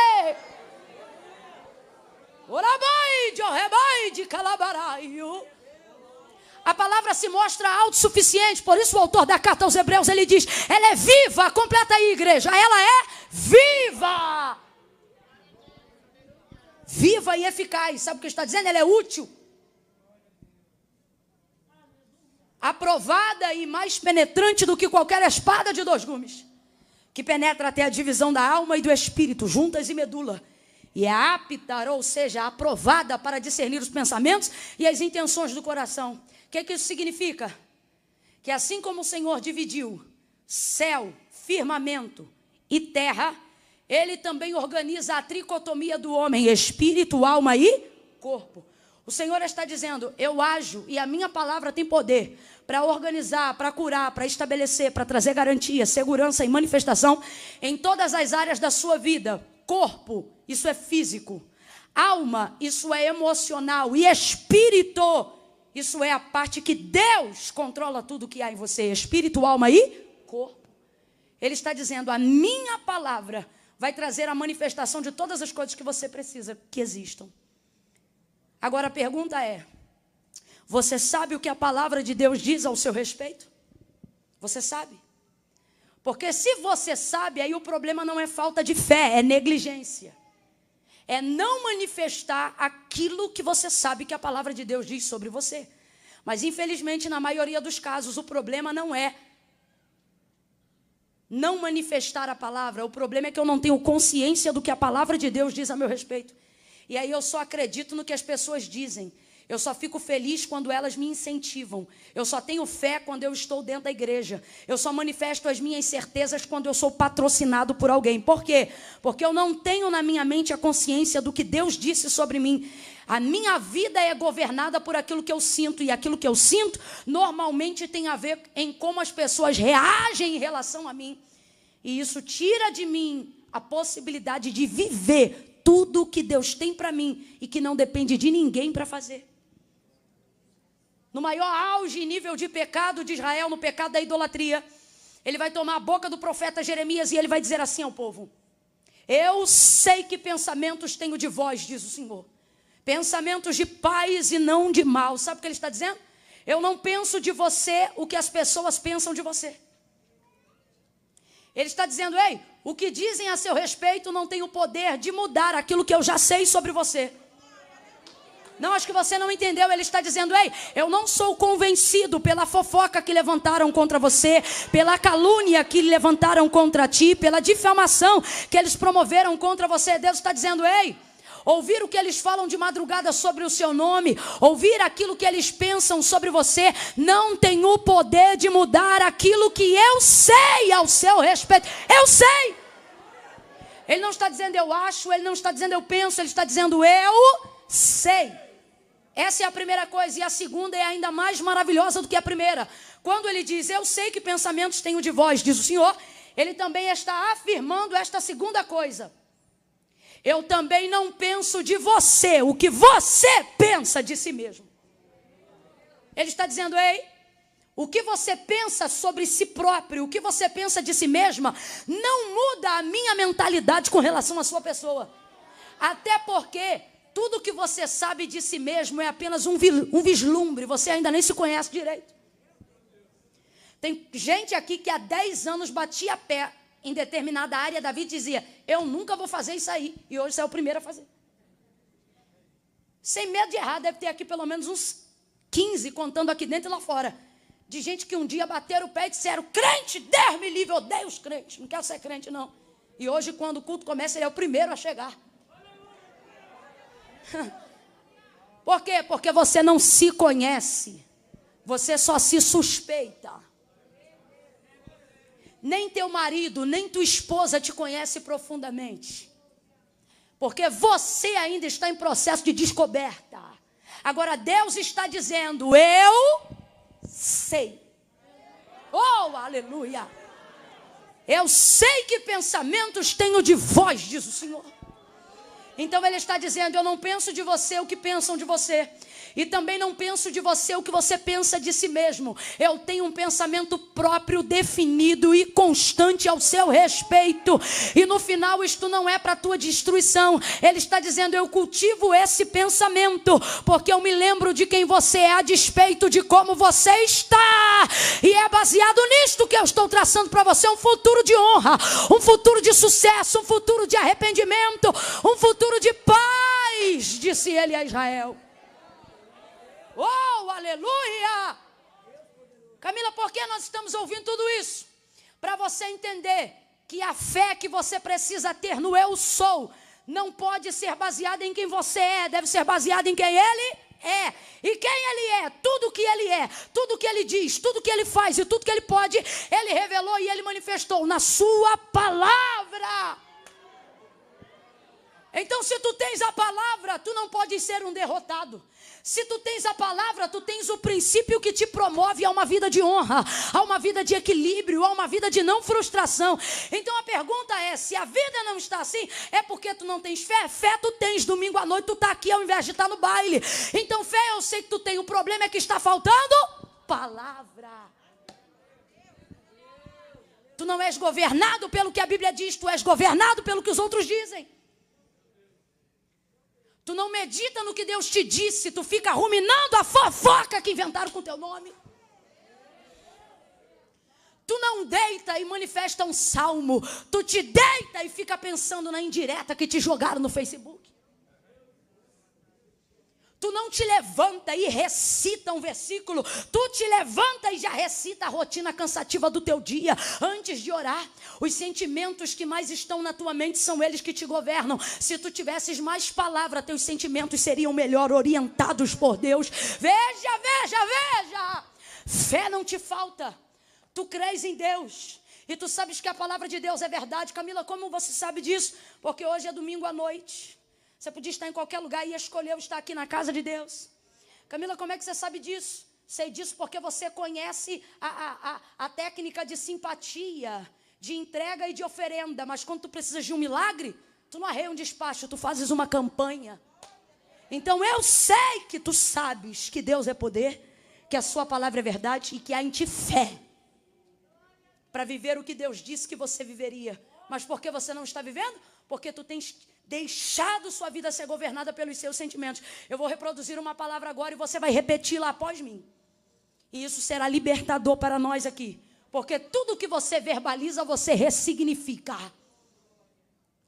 A palavra se mostra autossuficiente. Por isso o autor da carta aos Hebreus, ele diz: ela é viva. Completa aí, igreja. Ela é viva. Viva e eficaz. Sabe o que está dizendo? Ela é útil, aprovada e mais penetrante do que qualquer espada de 2 gumes, que penetra até a divisão da alma e do espírito, juntas e medula, e é apta, ou seja, aprovada para discernir os pensamentos e as intenções do coração. O que isso significa? Que assim como o Senhor dividiu céu, firmamento e terra, ele também organiza a tricotomia do homem, espírito, alma e corpo. O Senhor está dizendo: eu ajo e a minha palavra tem poder para organizar, para curar, para estabelecer, para trazer garantia, segurança e manifestação em todas as áreas da sua vida. Corpo, isso é físico. Alma, isso é emocional. E espírito, isso é a parte que Deus controla tudo que há em você. Espírito, alma e corpo. Ele está dizendo: a minha palavra vai trazer a manifestação de todas as coisas que você precisa que existam. Agora a pergunta é: você sabe o que a palavra de Deus diz ao seu respeito? Você sabe? Porque se você sabe, aí o problema não é falta de fé, é negligência. É não manifestar aquilo que você sabe que a palavra de Deus diz sobre você. Mas infelizmente, na maioria dos casos, o problema não é não manifestar a palavra. O problema é que eu não tenho consciência do que a palavra de Deus diz a meu respeito. E aí eu só acredito no que as pessoas dizem. Eu só fico feliz quando elas me incentivam. Eu só tenho fé quando eu estou dentro da igreja. Eu só manifesto as minhas certezas quando eu sou patrocinado por alguém. Por quê? Porque eu não tenho na minha mente a consciência do que Deus disse sobre mim. A minha vida é governada por aquilo que eu sinto. E aquilo que eu sinto normalmente tem a ver em como as pessoas reagem em relação a mim. E isso tira de mim a possibilidade de viver tudo o que Deus tem para mim e que não depende de ninguém para fazer. No maior auge e nível de pecado de Israel, no pecado da idolatria, ele vai tomar a boca do profeta Jeremias e ele vai dizer assim ao povo: eu sei que pensamentos tenho de vós, diz o Senhor, pensamentos de paz e não de mal. Sabe o que ele está dizendo? Eu não penso de você o que as pessoas pensam de você. Ele está dizendo: ei, o que dizem a seu respeito não tem o poder de mudar aquilo que eu já sei sobre você. Não, acho que você não entendeu. Ele está dizendo: ei, eu não sou convencido pela fofoca que levantaram contra você, pela calúnia que levantaram contra ti, pela difamação que eles promoveram contra você. Deus está dizendo: ei, ouvir o que eles falam de madrugada sobre o seu nome, ouvir aquilo que eles pensam sobre você, não tem o poder de mudar aquilo que eu sei ao seu respeito. Eu sei. Ele não está dizendo eu acho, ele não está dizendo eu penso, ele está dizendo eu sei. Essa é a primeira coisa. E a segunda é ainda mais maravilhosa do que a primeira. Quando ele diz eu sei que pensamentos tenho de vós, diz o Senhor, ele também está afirmando esta segunda coisa: eu também não penso de você o que você pensa de si mesmo. Ele está dizendo: ei, o que você pensa sobre si próprio, o que você pensa de si mesma, não muda a minha mentalidade com relação à sua pessoa. Até porque tudo que você sabe de si mesmo é apenas um vislumbre. Você ainda nem se conhece direito. Tem gente aqui que há 10 anos batia pé em determinada área da vida e dizia: eu nunca vou fazer isso aí. E hoje você é o primeiro a fazer. Sem medo de errar, deve ter aqui pelo menos uns 15, contando aqui dentro e lá fora, de gente que um dia bateram o pé e disseram: crente, Deus me livre, eu odeio os crentes, não quero ser crente não. E hoje, quando o culto começa, ele é o primeiro a chegar. Por quê? Porque você não se conhece. Você só se suspeita. Nem teu marido, nem tua esposa te conhece profundamente. Porque você ainda está em processo de descoberta. Agora Deus está dizendo: eu sei. Oh, aleluia. Eu sei que pensamentos tenho de vós, diz o Senhor. Então ele está dizendo: eu não penso de você o que pensam de você. E também não penso de você o que você pensa de si mesmo. Eu tenho um pensamento próprio, definido e constante ao seu respeito. E no final isto não é para a tua destruição. Ele está dizendo: eu cultivo esse pensamento, porque eu me lembro de quem você é a despeito de como você está. E é baseado nisto que eu estou traçando para você um futuro de honra, um futuro de sucesso, um futuro de arrependimento, um futuro de paz, disse ele a Israel. Oh, aleluia! Camila, por que nós estamos ouvindo tudo isso? Para você entender que a fé que você precisa ter no eu sou não pode ser baseada em quem você é, deve ser baseada em quem ele é. E quem ele é, tudo que ele é, tudo que ele diz, tudo que ele faz e tudo que ele pode, ele revelou e ele manifestou na sua palavra. Então, se tu tens a palavra, tu não podes ser um derrotado. Se tu tens a palavra, tu tens o princípio que te promove a uma vida de honra, a uma vida de equilíbrio, a uma vida de não frustração. Então a pergunta é: se a vida não está assim, é porque tu não tens fé? Fé tu tens, domingo à noite tu está aqui ao invés de estar no baile. Então fé eu sei que tu tem, o problema é que está faltando palavra. Tu não és governado pelo que a Bíblia diz, tu és governado pelo que os outros dizem. Tu não medita no que Deus te disse, tu fica ruminando a fofoca que inventaram com teu nome. Tu não deita e manifesta um salmo, tu te deita e fica pensando na indireta que te jogaram no Facebook. Tu Tu não te levanta e recita um versículo. Tu te levanta e já recita a rotina cansativa do teu dia antes de orar. Os sentimentos que mais estão na tua mente são eles que te governam. Se tu tivesses mais palavra, teus sentimentos seriam melhor orientados por Deus. Veja, veja, veja. Fé não te falta. Tu crês em Deus. E tu sabes que a palavra de Deus é verdade. Camila, como você sabe disso? Porque hoje é domingo à noite. Você podia estar em qualquer lugar e escolheu estar aqui na casa de Deus. Camila, como é que você sabe disso? Sei disso porque você conhece a técnica de simpatia, de entrega e de oferenda. Mas quando tu precisas de um milagre, tu não arreia um despacho, tu fazes uma campanha. Então eu sei que tu sabes que Deus é poder, que a sua palavra é verdade e que há em ti fé para viver o que Deus disse que você viveria. Mas por que você não está vivendo? Porque tu tens deixado sua vida ser governada pelos seus sentimentos. Eu vou reproduzir uma palavra agora e você vai repeti-la após mim. E isso será libertador para nós aqui. Porque tudo que você verbaliza, você ressignifica.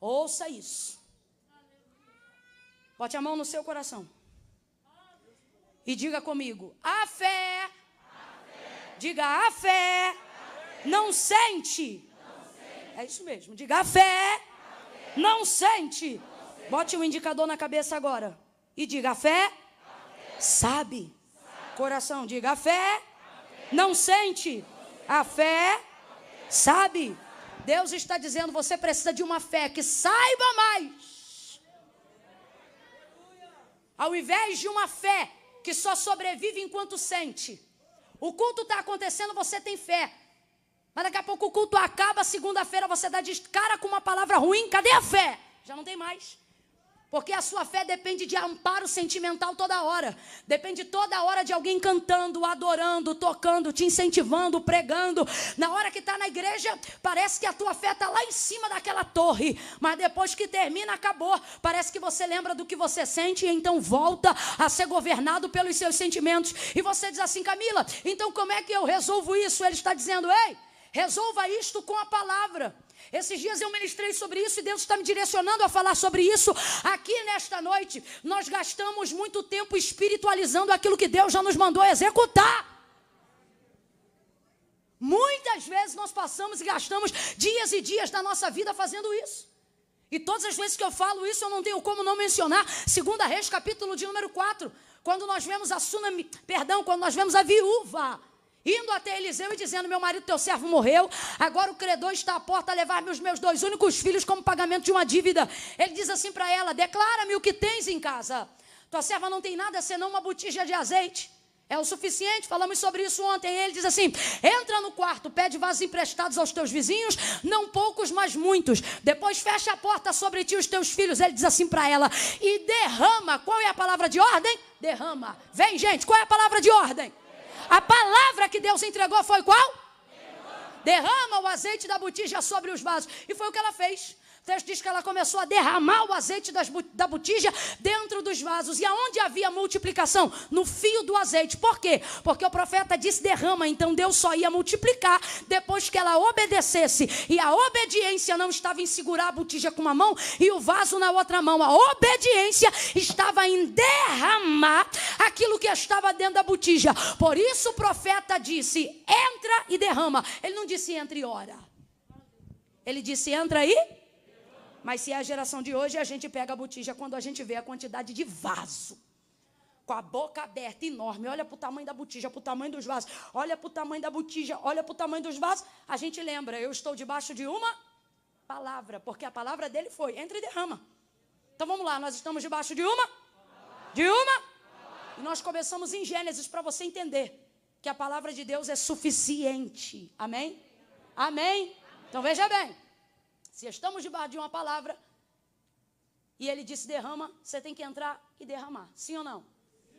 Ouça isso. Bote a mão no seu coração. E diga comigo, a fé. Diga, a fé. Não sente. É isso mesmo. Diga, a fé não sente. Bote um indicador na cabeça agora. E diga, a fé sabe. Coração, diga, a fé não sente. A fé sabe. Deus está dizendo, você precisa de uma fé que saiba mais. Ao invés de uma fé que só sobrevive enquanto sente. O culto está acontecendo, você tem fé. Mas daqui a pouco o culto acaba, segunda-feira você dá de cara com uma palavra ruim. Cadê a fé? Já não tem mais. Porque a sua fé depende de amparo sentimental toda hora. Depende toda hora de alguém cantando, adorando, tocando, te incentivando, pregando. Na hora que está na igreja, parece que a tua fé está lá em cima daquela torre. Mas depois que termina, acabou. Parece que você lembra do que você sente e então volta a ser governado pelos seus sentimentos. E você diz assim, Camila, então como é que eu resolvo isso? Ele está dizendo, ei, resolva isto com a palavra. Esses dias eu ministrei sobre isso e Deus está me direcionando a falar sobre isso. Aqui nesta noite, nós gastamos muito tempo espiritualizando aquilo que Deus já nos mandou executar. Muitas vezes nós passamos e gastamos dias e dias da nossa vida fazendo isso. E todas as vezes que eu falo isso, eu não tenho como não mencionar 2 Reis, capítulo de número 4. Quando nós vemos quando nós vemos a viúva indo até Eliseu e dizendo, meu marido, teu servo morreu, agora o credor está à porta a levar-me os meus 2 únicos filhos como pagamento de uma dívida. Ele diz assim para ela, declara-me o que tens em casa. Tua serva não tem nada senão uma botija de azeite. É o suficiente, falamos sobre isso ontem. Ele diz assim, entra no quarto, pede vasos emprestados aos teus vizinhos, não poucos, mas muitos. Depois fecha a porta sobre ti e os teus filhos. Ele diz assim para ela, e derrama. Qual é a palavra de ordem? Derrama. Vem, gente, qual é a palavra de ordem? A palavra que Deus entregou foi qual? Derrama o azeite da botija sobre os vasos. E foi o que ela fez. O texto diz que ela começou a derramar o azeite da botija dentro dos vasos. E aonde havia multiplicação? No fio do azeite. Por quê? Porque o profeta disse derrama. Então Deus só ia multiplicar depois que ela obedecesse. E a obediência não estava em segurar a botija com uma mão e o vaso na outra mão. A obediência estava em derramar aquilo que estava dentro da botija. Por isso o profeta disse, entra e derrama. Ele não disse entra e ora. Ele disse entra e... Mas se é a geração de hoje, a gente pega a botija quando a gente vê a quantidade de vaso. Com a boca aberta, enorme. Olha para o tamanho da botija, para o tamanho dos vasos. Olha para o tamanho da botija, olha para o tamanho dos vasos. A gente lembra, eu estou debaixo de uma palavra. Porque a palavra dele foi, entra e derrama. Então vamos lá, nós estamos debaixo de uma? E nós começamos em Gênesis para você entender que a palavra de Deus é suficiente. Amém? Amém? Então veja bem. Se estamos debaixo de uma palavra e ele disse derrama, você tem que entrar e derramar. Sim ou não?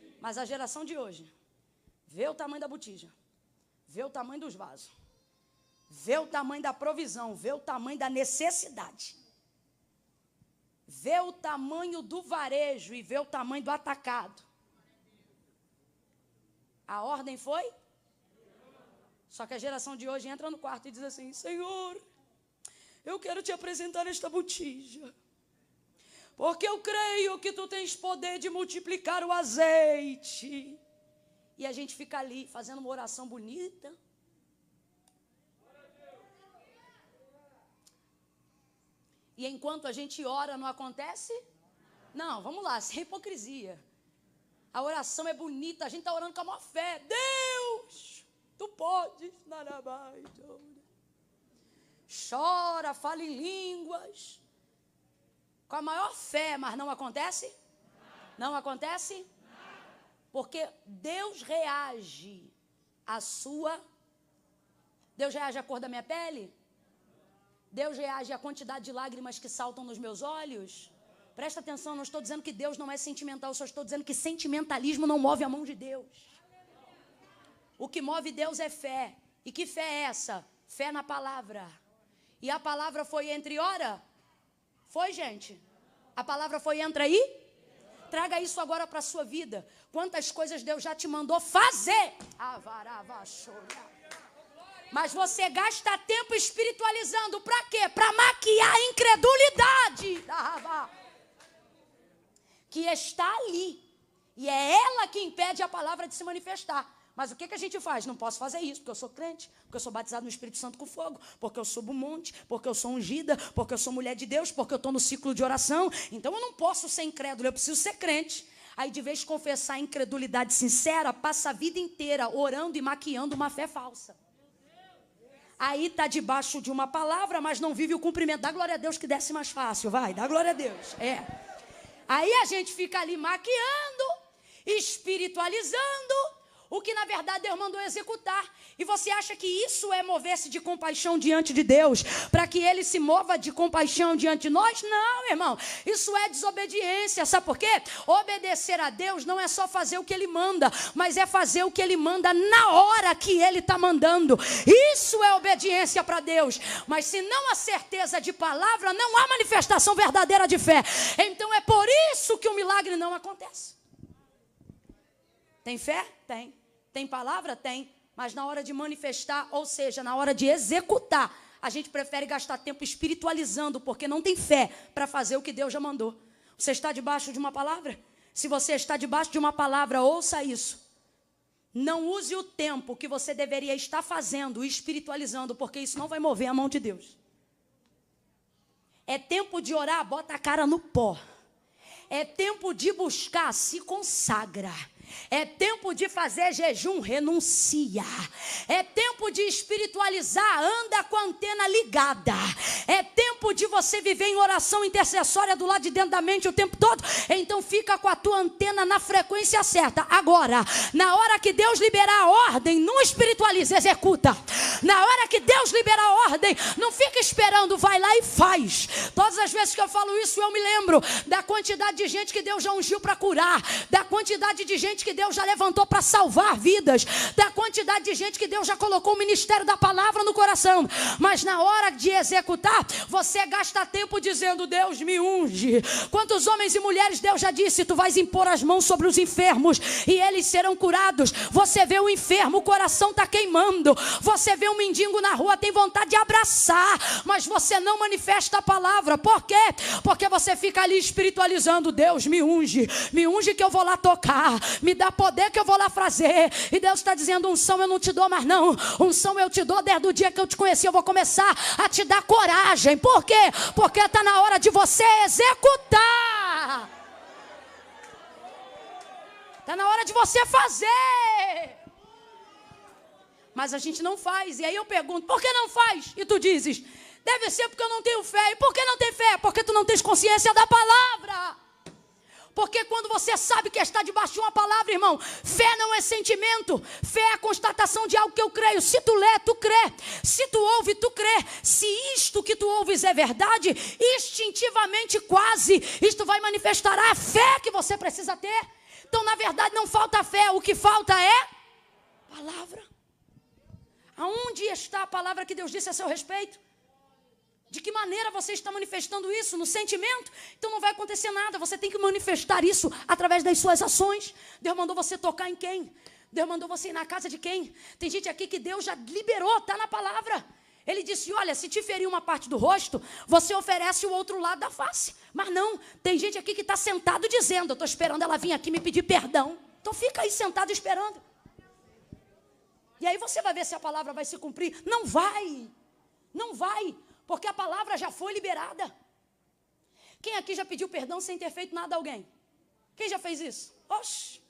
Sim. Mas a geração de hoje vê o tamanho da botija, vê o tamanho dos vasos, vê o tamanho da provisão, vê o tamanho da necessidade, vê o tamanho do varejo e vê o tamanho do atacado. A ordem foi? Só que a geração de hoje entra no quarto e diz assim, Senhor, eu quero te apresentar esta botija, porque eu creio que tu tens poder de multiplicar o azeite. E a gente fica ali fazendo uma oração bonita. E enquanto a gente ora, não acontece? Não, vamos lá, sem hipocrisia. A oração é bonita, a gente está orando com a maior fé. Deus, tu podes. Chora, fala em línguas. Com a maior fé, mas não acontece? Não acontece? Porque Deus reage à sua... Deus reage à cor da minha pele? Deus reage à quantidade de lágrimas que saltam nos meus olhos? Presta atenção, não estou dizendo que Deus não é sentimental, só estou dizendo que sentimentalismo não move a mão de Deus. O que move Deus é fé. E que fé é essa? Fé na palavra. E a palavra foi entre ora? Foi, gente? A palavra foi entra aí? Traga isso agora para a sua vida. Quantas coisas Deus já te mandou fazer? Mas você gasta tempo espiritualizando. Para quê? Para maquiar a incredulidade. Que está ali. E é ela que impede a palavra de se manifestar. Mas o que a gente faz? Não posso fazer isso, porque eu sou crente, porque eu sou batizado no Espírito Santo com fogo, porque eu subo um monte, porque eu sou ungida, porque eu sou mulher de Deus, porque eu estou no ciclo de oração. Então eu não posso ser incrédulo, eu preciso ser crente. Aí de vez de confessar a incredulidade sincera, passa a vida inteira orando e maquiando uma fé falsa. Aí está debaixo de uma palavra, mas não vive o cumprimento. Dá glória a Deus que desce mais fácil, vai, dá glória a Deus. Aí a gente fica ali maquiando, espiritualizando, o que na verdade Deus mandou executar. E você acha que isso é mover-se de compaixão diante de Deus, para que Ele se mova de compaixão diante de nós? Não, irmão, isso é desobediência. Sabe por quê? Obedecer a Deus não é só fazer o que Ele manda, mas é fazer o que Ele manda na hora que Ele está mandando. Isso é obediência para Deus. Mas se não há certeza de palavra, não há manifestação verdadeira de fé. Então é por isso que o milagre não acontece. Tem fé? Tem. Tem palavra? Tem. Mas na hora de manifestar, ou seja, na hora de executar, a gente prefere gastar tempo espiritualizando, porque não tem fé para fazer o que Deus já mandou. Você está debaixo de uma palavra? Se você está debaixo de uma palavra, ouça isso. Não use o tempo que você deveria estar fazendo, espiritualizando, porque isso não vai mover a mão de Deus. É tempo de orar, bota a cara no pó. É tempo de buscar, se consagra. É tempo de fazer jejum, renuncia. É tempo de espiritualizar, anda com a antena ligada. É tempo de você viver em oração intercessória do lado de dentro da mente o tempo todo. Então fica com a tua antena na frequência certa. Agora, na hora que Deus liberar a ordem, não espiritualiza, executa. Na hora que Deus liberar a ordem, não fica esperando, vai lá e faz. Todas as vezes que eu falo isso, eu me lembro da quantidade de gente que Deus já ungiu para curar, da quantidade de gente que Deus já levantou para salvar vidas, da quantidade de gente que Deus já colocou o ministério da palavra no coração. Mas na hora de executar, você gasta tempo dizendo, Deus me unge. Quantos homens e mulheres Deus já disse, tu vais impor as mãos sobre os enfermos e eles serão curados. Você vê o enfermo, o coração está queimando. Você vê um mendigo na rua, tem vontade de abraçar, mas você não manifesta a palavra. Por quê? Porque você fica ali espiritualizando, Deus me unge que eu vou lá tocar, me dá poder que eu vou lá fazer. E Deus está dizendo, unção eu não te dou mais não, unção eu te dou desde o dia que eu te conheci. Eu vou começar a te dar coragem. Por quê? Porque está na hora de você executar. Está na hora de você fazer. Mas a gente não faz. E aí eu pergunto, por que não faz? E tu dizes, deve ser porque eu não tenho fé. E por que não tem fé? Porque tu não tens consciência da palavra. Porque quando você sabe que está debaixo de uma palavra, irmão, fé não é sentimento, fé é a constatação de algo que eu creio. Se tu lê, tu crê. Se tu ouve, tu crê. Se isto que tu ouves é verdade, instintivamente quase, isto vai manifestar a fé que você precisa ter. Então, na verdade, não falta fé, o que falta é palavra. Aonde está a palavra que Deus disse a seu respeito? De que maneira você está manifestando isso? No sentimento? Então não vai acontecer nada. Você tem que manifestar isso através das suas ações. Deus mandou você tocar em quem? Deus mandou você ir na casa de quem? Tem gente aqui que Deus já liberou, está na palavra. Ele disse, olha, se te ferir uma parte do rosto, você oferece o outro lado da face. Mas não, tem gente aqui que está sentado dizendo, eu estou esperando ela vir aqui me pedir perdão. Então fica aí sentado esperando. E aí você vai ver se a palavra vai se cumprir. Não vai, não vai, porque a palavra já foi liberada. Quem aqui já pediu perdão sem ter feito nada a alguém? Quem já fez isso? Oxe.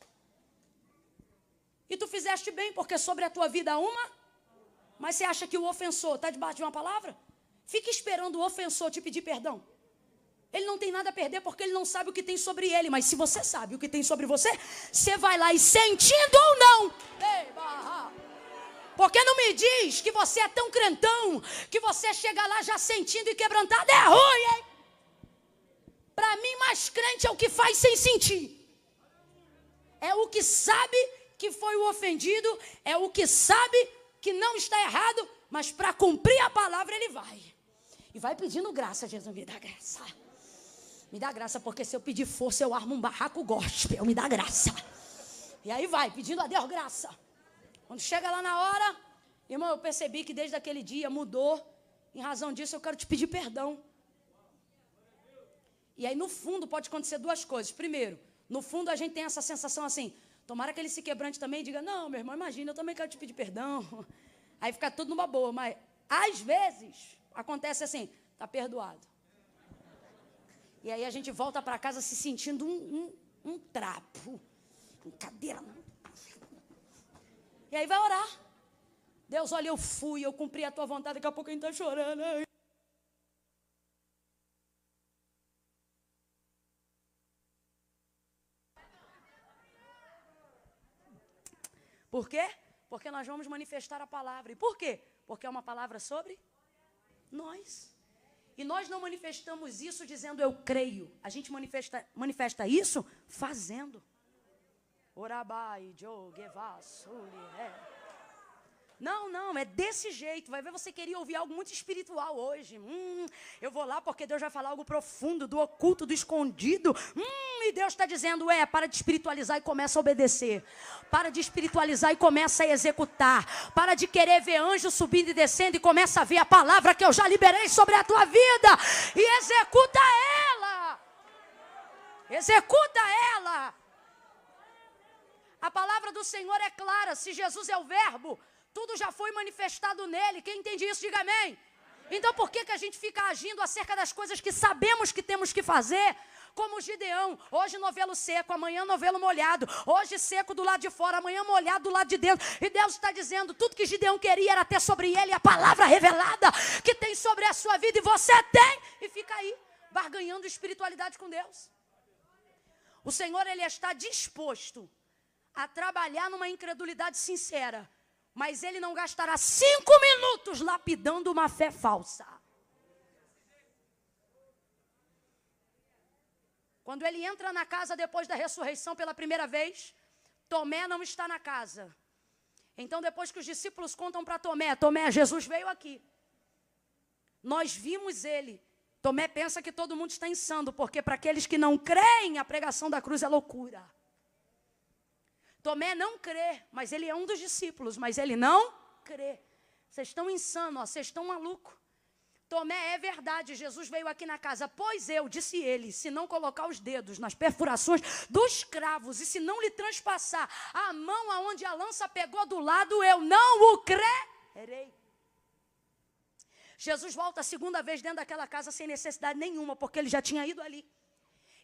E tu fizeste bem, porque sobre a tua vida há uma... Mas você acha que o ofensor está debaixo de uma palavra? Fica esperando o ofensor te pedir perdão. Ele não tem nada a perder porque ele não sabe o que tem sobre ele. Mas se você sabe o que tem sobre você, você vai lá e sentindo ou não. Ei, barra. Porque não me diz que você é tão crentão, que você chega lá já sentindo e quebrantado. É ruim, hein? Para mim, mais crente é o que faz sem sentir. É o que sabe que foi o ofendido. É o que sabe que não está errado, mas para cumprir a palavra ele vai. E vai pedindo graça, Jesus, me dá graça. Me dá graça, porque se eu pedir força, eu armo um barraco gospel, me dá graça. E aí vai, pedindo a Deus graça. Quando chega lá na hora, irmão, eu percebi que desde aquele dia mudou. Em razão disso, eu quero te pedir perdão. E aí no fundo pode acontecer duas coisas. Primeiro, no fundo a gente tem essa sensação assim, tomara que ele se quebrante também e diga, não, meu irmão, imagina, eu também quero te pedir perdão. Aí fica tudo numa boa, mas às vezes acontece assim, está perdoado. E aí a gente volta para casa se sentindo um trapo, cadeira. E aí vai orar. Deus, olha, eu fui, eu cumpri a tua vontade, daqui a pouco a gente está chorando. Por quê? Porque nós vamos manifestar a palavra. E por quê? Porque é uma palavra sobre nós. E nós não manifestamos isso dizendo eu creio. A gente manifesta isso fazendo. Orabai, joguevassuri, Não, é desse jeito. Vai ver, você queria ouvir algo muito espiritual hoje. Eu vou lá porque Deus vai falar algo profundo, do oculto, do escondido. E Deus está dizendo, para de espiritualizar e começa a obedecer. Para de espiritualizar e começa a executar. Para de querer ver anjo subindo e descendo e começa a ver a palavra que eu já liberei sobre a tua vida. E executa ela. Executa ela. A palavra do Senhor é clara. Se Jesus é o verbo, tudo já foi manifestado nele. Quem entende isso, diga amém. Então por que a gente fica agindo acerca das coisas que sabemos que temos que fazer? Como Gideão, hoje novelo seco, amanhã novelo molhado. Hoje seco do lado de fora, amanhã molhado do lado de dentro. E Deus está dizendo, tudo que Gideão queria era ter sobre ele a palavra revelada que tem sobre a sua vida. E você tem, e fica aí, barganhando espiritualidade com Deus. O Senhor, Ele está disposto a trabalhar numa incredulidade sincera. Mas Ele não gastará 5 minutos lapidando uma fé falsa. Quando Ele entra na casa depois da ressurreição pela primeira vez, Tomé não está na casa. Então depois que os discípulos contam para Tomé, Jesus veio aqui. Nós vimos Ele. Tomé pensa que todo mundo está insano, porque para aqueles que não creem, a pregação da cruz é loucura. Tomé não crê, mas ele é um dos discípulos, mas ele não crê. Vocês estão insanos, vocês estão malucos. Tomé, é verdade, Jesus veio aqui na casa. Pois eu, disse ele, se não colocar os dedos nas perfurações dos cravos e se não lhe transpassar a mão aonde a lança pegou do lado, eu não o crerei. Jesus volta a segunda vez dentro daquela casa sem necessidade nenhuma, porque ele já tinha ido ali.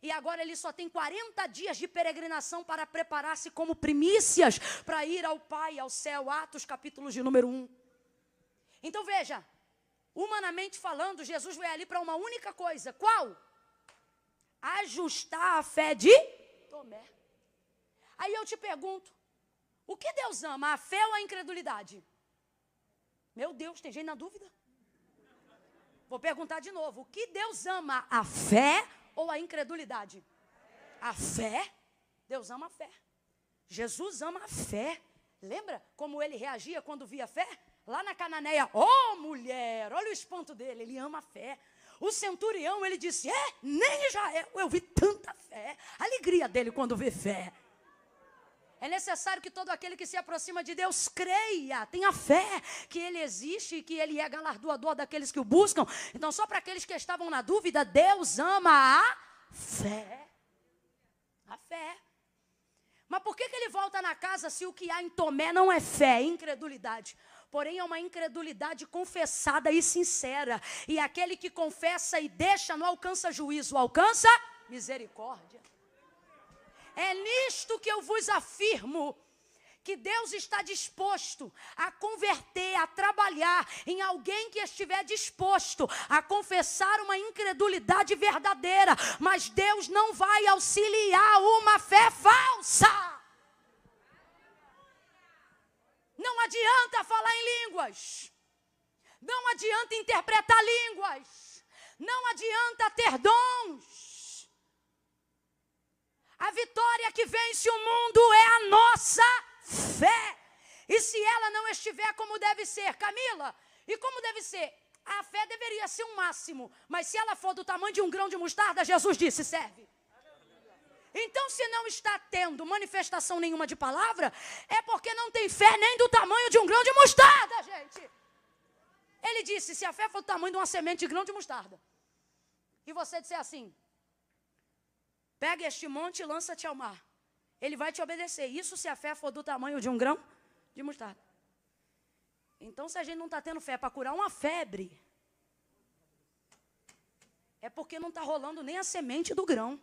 E agora ele só tem 40 dias de peregrinação para preparar-se como primícias para ir ao Pai, ao céu. Atos, capítulo de número 1. Então veja, humanamente falando, Jesus veio ali para uma única coisa. Qual? Ajustar a fé de Tomé. Aí eu te pergunto, o que Deus ama, a fé ou a incredulidade? Meu Deus, tem gente na dúvida? Vou perguntar de novo, o que Deus ama, a fé ou a incredulidade? A fé. Deus ama a fé. Jesus ama a fé. Lembra como ele reagia quando via fé? Lá na Cananeia, mulher, olha o espanto dele, ele ama a fé. O centurião, ele disse, nem Israel eu vi tanta fé. A alegria dele quando vê fé. É necessário que todo aquele que se aproxima de Deus creia, tenha fé que Ele existe e que Ele é galardoador daqueles que o buscam. Então, só para aqueles que estavam na dúvida, Deus ama a fé. A fé. Mas por que ele volta na casa se o que há em Tomé não é fé, é incredulidade? Porém, é uma incredulidade confessada e sincera. E aquele que confessa e deixa não alcança juízo, alcança misericórdia. É nisto que eu vos afirmo, que Deus está disposto a converter, a trabalhar em alguém que estiver disposto a confessar uma incredulidade verdadeira. Mas Deus não vai auxiliar uma fé falsa. Não adianta falar em línguas. Não adianta interpretar línguas. Não adianta ter dons. A vitória que vence o mundo é a nossa fé. E se ela não estiver como deve ser, Camila, e como deve ser? A fé deveria ser um máximo, mas se ela for do tamanho de um grão de mostarda, Jesus disse, serve. Então, se não está tendo manifestação nenhuma de palavra, é porque não tem fé nem do tamanho de um grão de mostarda, gente. Ele disse, se a fé for do tamanho de uma semente de grão de mostarda, e você disser assim, pega este monte e lança-te ao mar, ele vai te obedecer. Isso se a fé for do tamanho de um grão de mostarda. Então, se a gente não está tendo fé para curar uma febre, é porque não está rolando nem a semente do grão.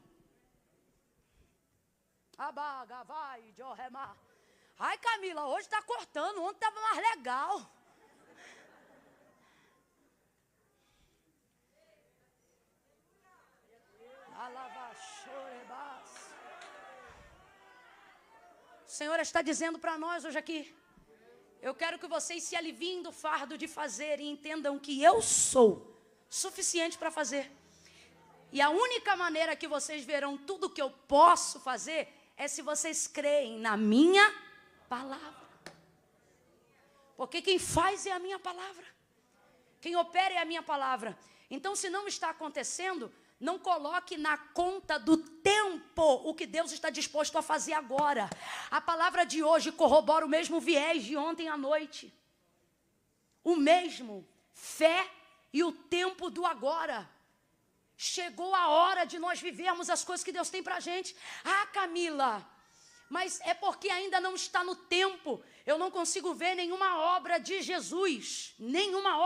Ai, Camila, hoje está cortando, ontem estava mais legal. O Senhor está dizendo para nós hoje aqui, eu quero que vocês se aliviem do fardo de fazer e entendam que eu sou suficiente para fazer. E a única maneira que vocês verão tudo que eu posso fazer é se vocês creem na minha palavra. Porque quem faz é a minha palavra. Quem opera é a minha palavra. Então, se não está acontecendo, não coloque na conta do tempo o que Deus está disposto a fazer agora. A palavra de hoje corrobora o mesmo viés de ontem à noite. O mesmo, fé e o tempo do agora. Chegou a hora de nós vivermos as coisas que Deus tem para a gente. Ah, Camila, mas é porque ainda não está no tempo. Eu não consigo ver nenhuma obra de Jesus, nenhuma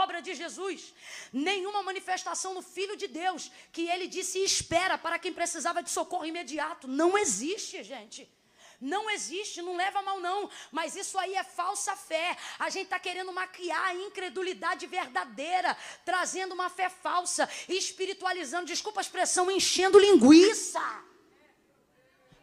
manifestação no Filho de Deus, que ele disse espera para quem precisava de socorro imediato. Não existe, gente. Não existe, não leva a mal não, mas isso aí é falsa fé. A gente está querendo maquiar a incredulidade verdadeira, trazendo uma fé falsa, espiritualizando, desculpa a expressão, enchendo linguiça,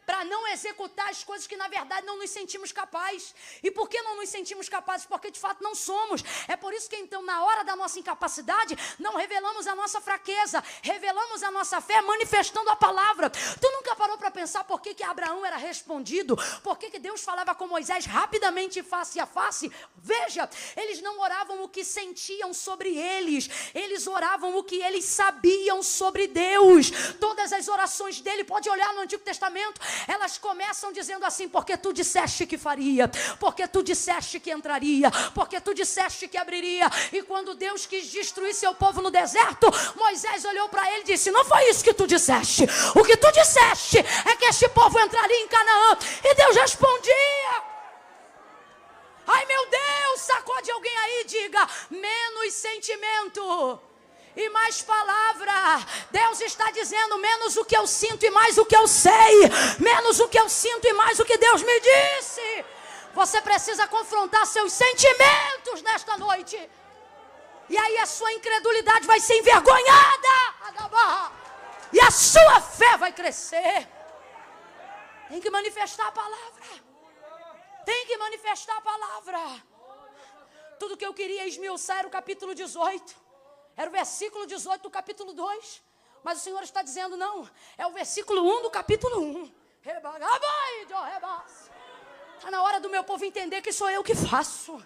para não executar as coisas que na verdade não nos sentimos capazes. E por que não nos sentimos capazes? Porque de fato não somos. É por isso que então na hora da nossa incapacidade não revelamos a nossa fraqueza, revelamos a nossa fé manifestando a palavra. Tu nunca parou para pensar por que Abraão era respondido? Por que Deus falava com Moisés rapidamente face a face? Veja, eles não oravam o que sentiam sobre eles, eles oravam o que eles sabiam sobre Deus. Todas as orações dele, pode olhar no Antigo Testamento, elas começam dizendo assim, porque tu disseste que faria, porque tu disseste que entraria, porque tu disseste que abriria. E quando Deus quis destruir seu povo no deserto, Moisés olhou para ele e disse, não foi isso que tu disseste, o que tu disseste é que este povo entraria em Canaã. E Deus respondia. Ai meu Deus, sacode alguém aí e diga, menos sentimento e mais palavra. Deus está dizendo, menos o que eu sinto e mais o que eu sei, menos o que eu sinto e mais o que Deus me disse. Você precisa confrontar seus sentimentos nesta noite, e aí a sua incredulidade vai ser envergonhada, e a sua fé vai crescer. Tem que manifestar a palavra, tem que manifestar a palavra. Tudo que eu queria esmiuçar era o capítulo 18, era o versículo 18 do capítulo 2. Mas o Senhor está dizendo, não, é o versículo 1 do capítulo 1. Está na hora do meu povo entender que sou eu que faço.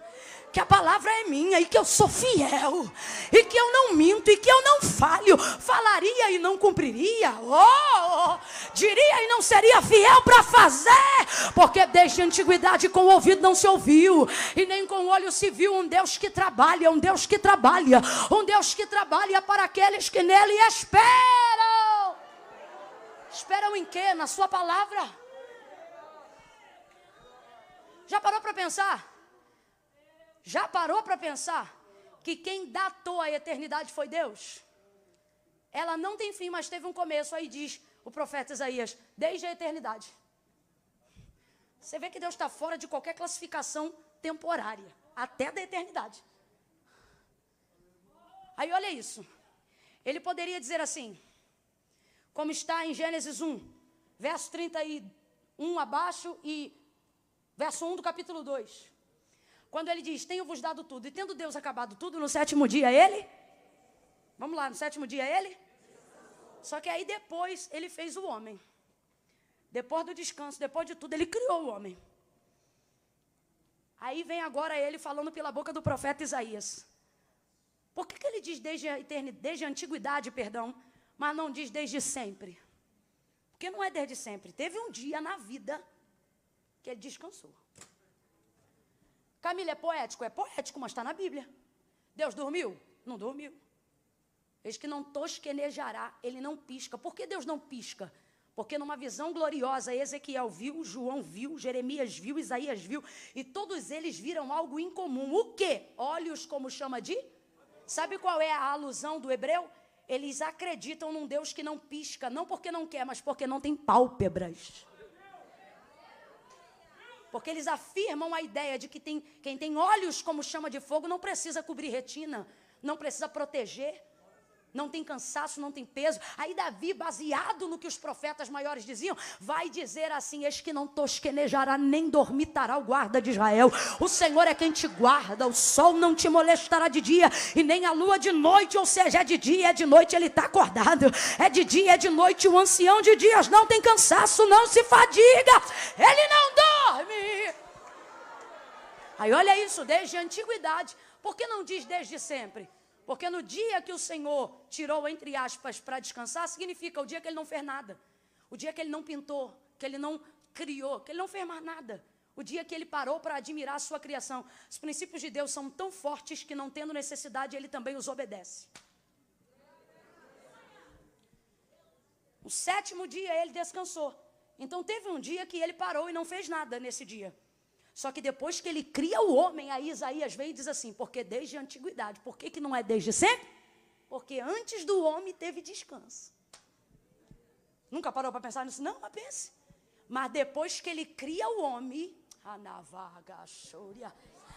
Que a palavra é minha e que eu sou fiel. E que eu não minto e que eu não falho. Falaria e não cumpriria. Diria e não seria fiel para fazer. Porque desde a antiguidade com o ouvido não se ouviu. E nem com o olho se viu um Deus que trabalha. Um Deus que trabalha. Um Deus que trabalha para aqueles que nele esperam. Esperam em quê? Na sua palavra. Já parou para pensar? Já parou para pensar que quem datou a eternidade foi Deus? Ela não tem fim, mas teve um começo. Aí diz o profeta Isaías, desde a eternidade. Você vê que Deus está fora de qualquer classificação temporária, até da eternidade. Aí olha isso. Ele poderia dizer assim, como está em Gênesis 1, verso 31 abaixo e verso 1 do capítulo 2. Quando ele diz, tenho-vos dado tudo, e tendo Deus acabado tudo, no sétimo dia ele? Vamos lá, no sétimo dia ele? Só que aí depois ele fez o homem. Depois do descanso, depois de tudo, ele criou o homem. Aí vem agora ele falando pela boca do profeta Isaías. Por que ele diz desde a eternidade, desde a antiguidade, mas não diz desde sempre? Porque não é desde sempre. Teve um dia na vida que ele descansou. Camila, é poético? É poético, mas está na Bíblia. Deus dormiu? Não dormiu. Eis que não tosquenejará, ele não pisca. Por que Deus não pisca? Porque numa visão gloriosa, Ezequiel viu, João viu, Jeremias viu, Isaías viu, e todos eles viram algo incomum. O quê? Olhos, como chama de? Sabe qual é a alusão do hebreu? Eles acreditam num Deus que não pisca, não porque não quer, mas porque não tem pálpebras. Porque eles afirmam a ideia de que quem tem olhos como chama de fogo não precisa cobrir retina, não precisa proteger, não tem cansaço, não tem peso. Aí Davi, baseado no que os profetas maiores diziam, vai dizer assim, eis que não tosquenejará, nem dormitará o guarda de Israel. O Senhor é quem te guarda, o sol não te molestará de dia, e nem a lua de noite, ou seja, é de dia, é de noite, ele está acordado. É de dia, é de noite, o ancião de dias não tem cansaço, não se fadiga, ele não dorme. Aí olha isso, desde a antiguidade. Por que não diz desde sempre? Porque no dia que o Senhor tirou, entre aspas, para descansar, significa o dia que ele não fez nada. O dia que ele não pintou, que ele não criou, que ele não fez mais nada. O dia que ele parou para admirar a sua criação. Os princípios de Deus são tão fortes que, não tendo necessidade, ele também os obedece. O sétimo dia ele descansou. Então teve um dia que ele parou e não fez nada nesse dia. Só que depois que ele cria o homem, aí Isaías vem e diz assim, porque desde a antiguidade. Por que não é desde sempre? Porque antes do homem teve descanso. Nunca parou para pensar nisso? Não, mas pense. Mas depois que ele cria o homem,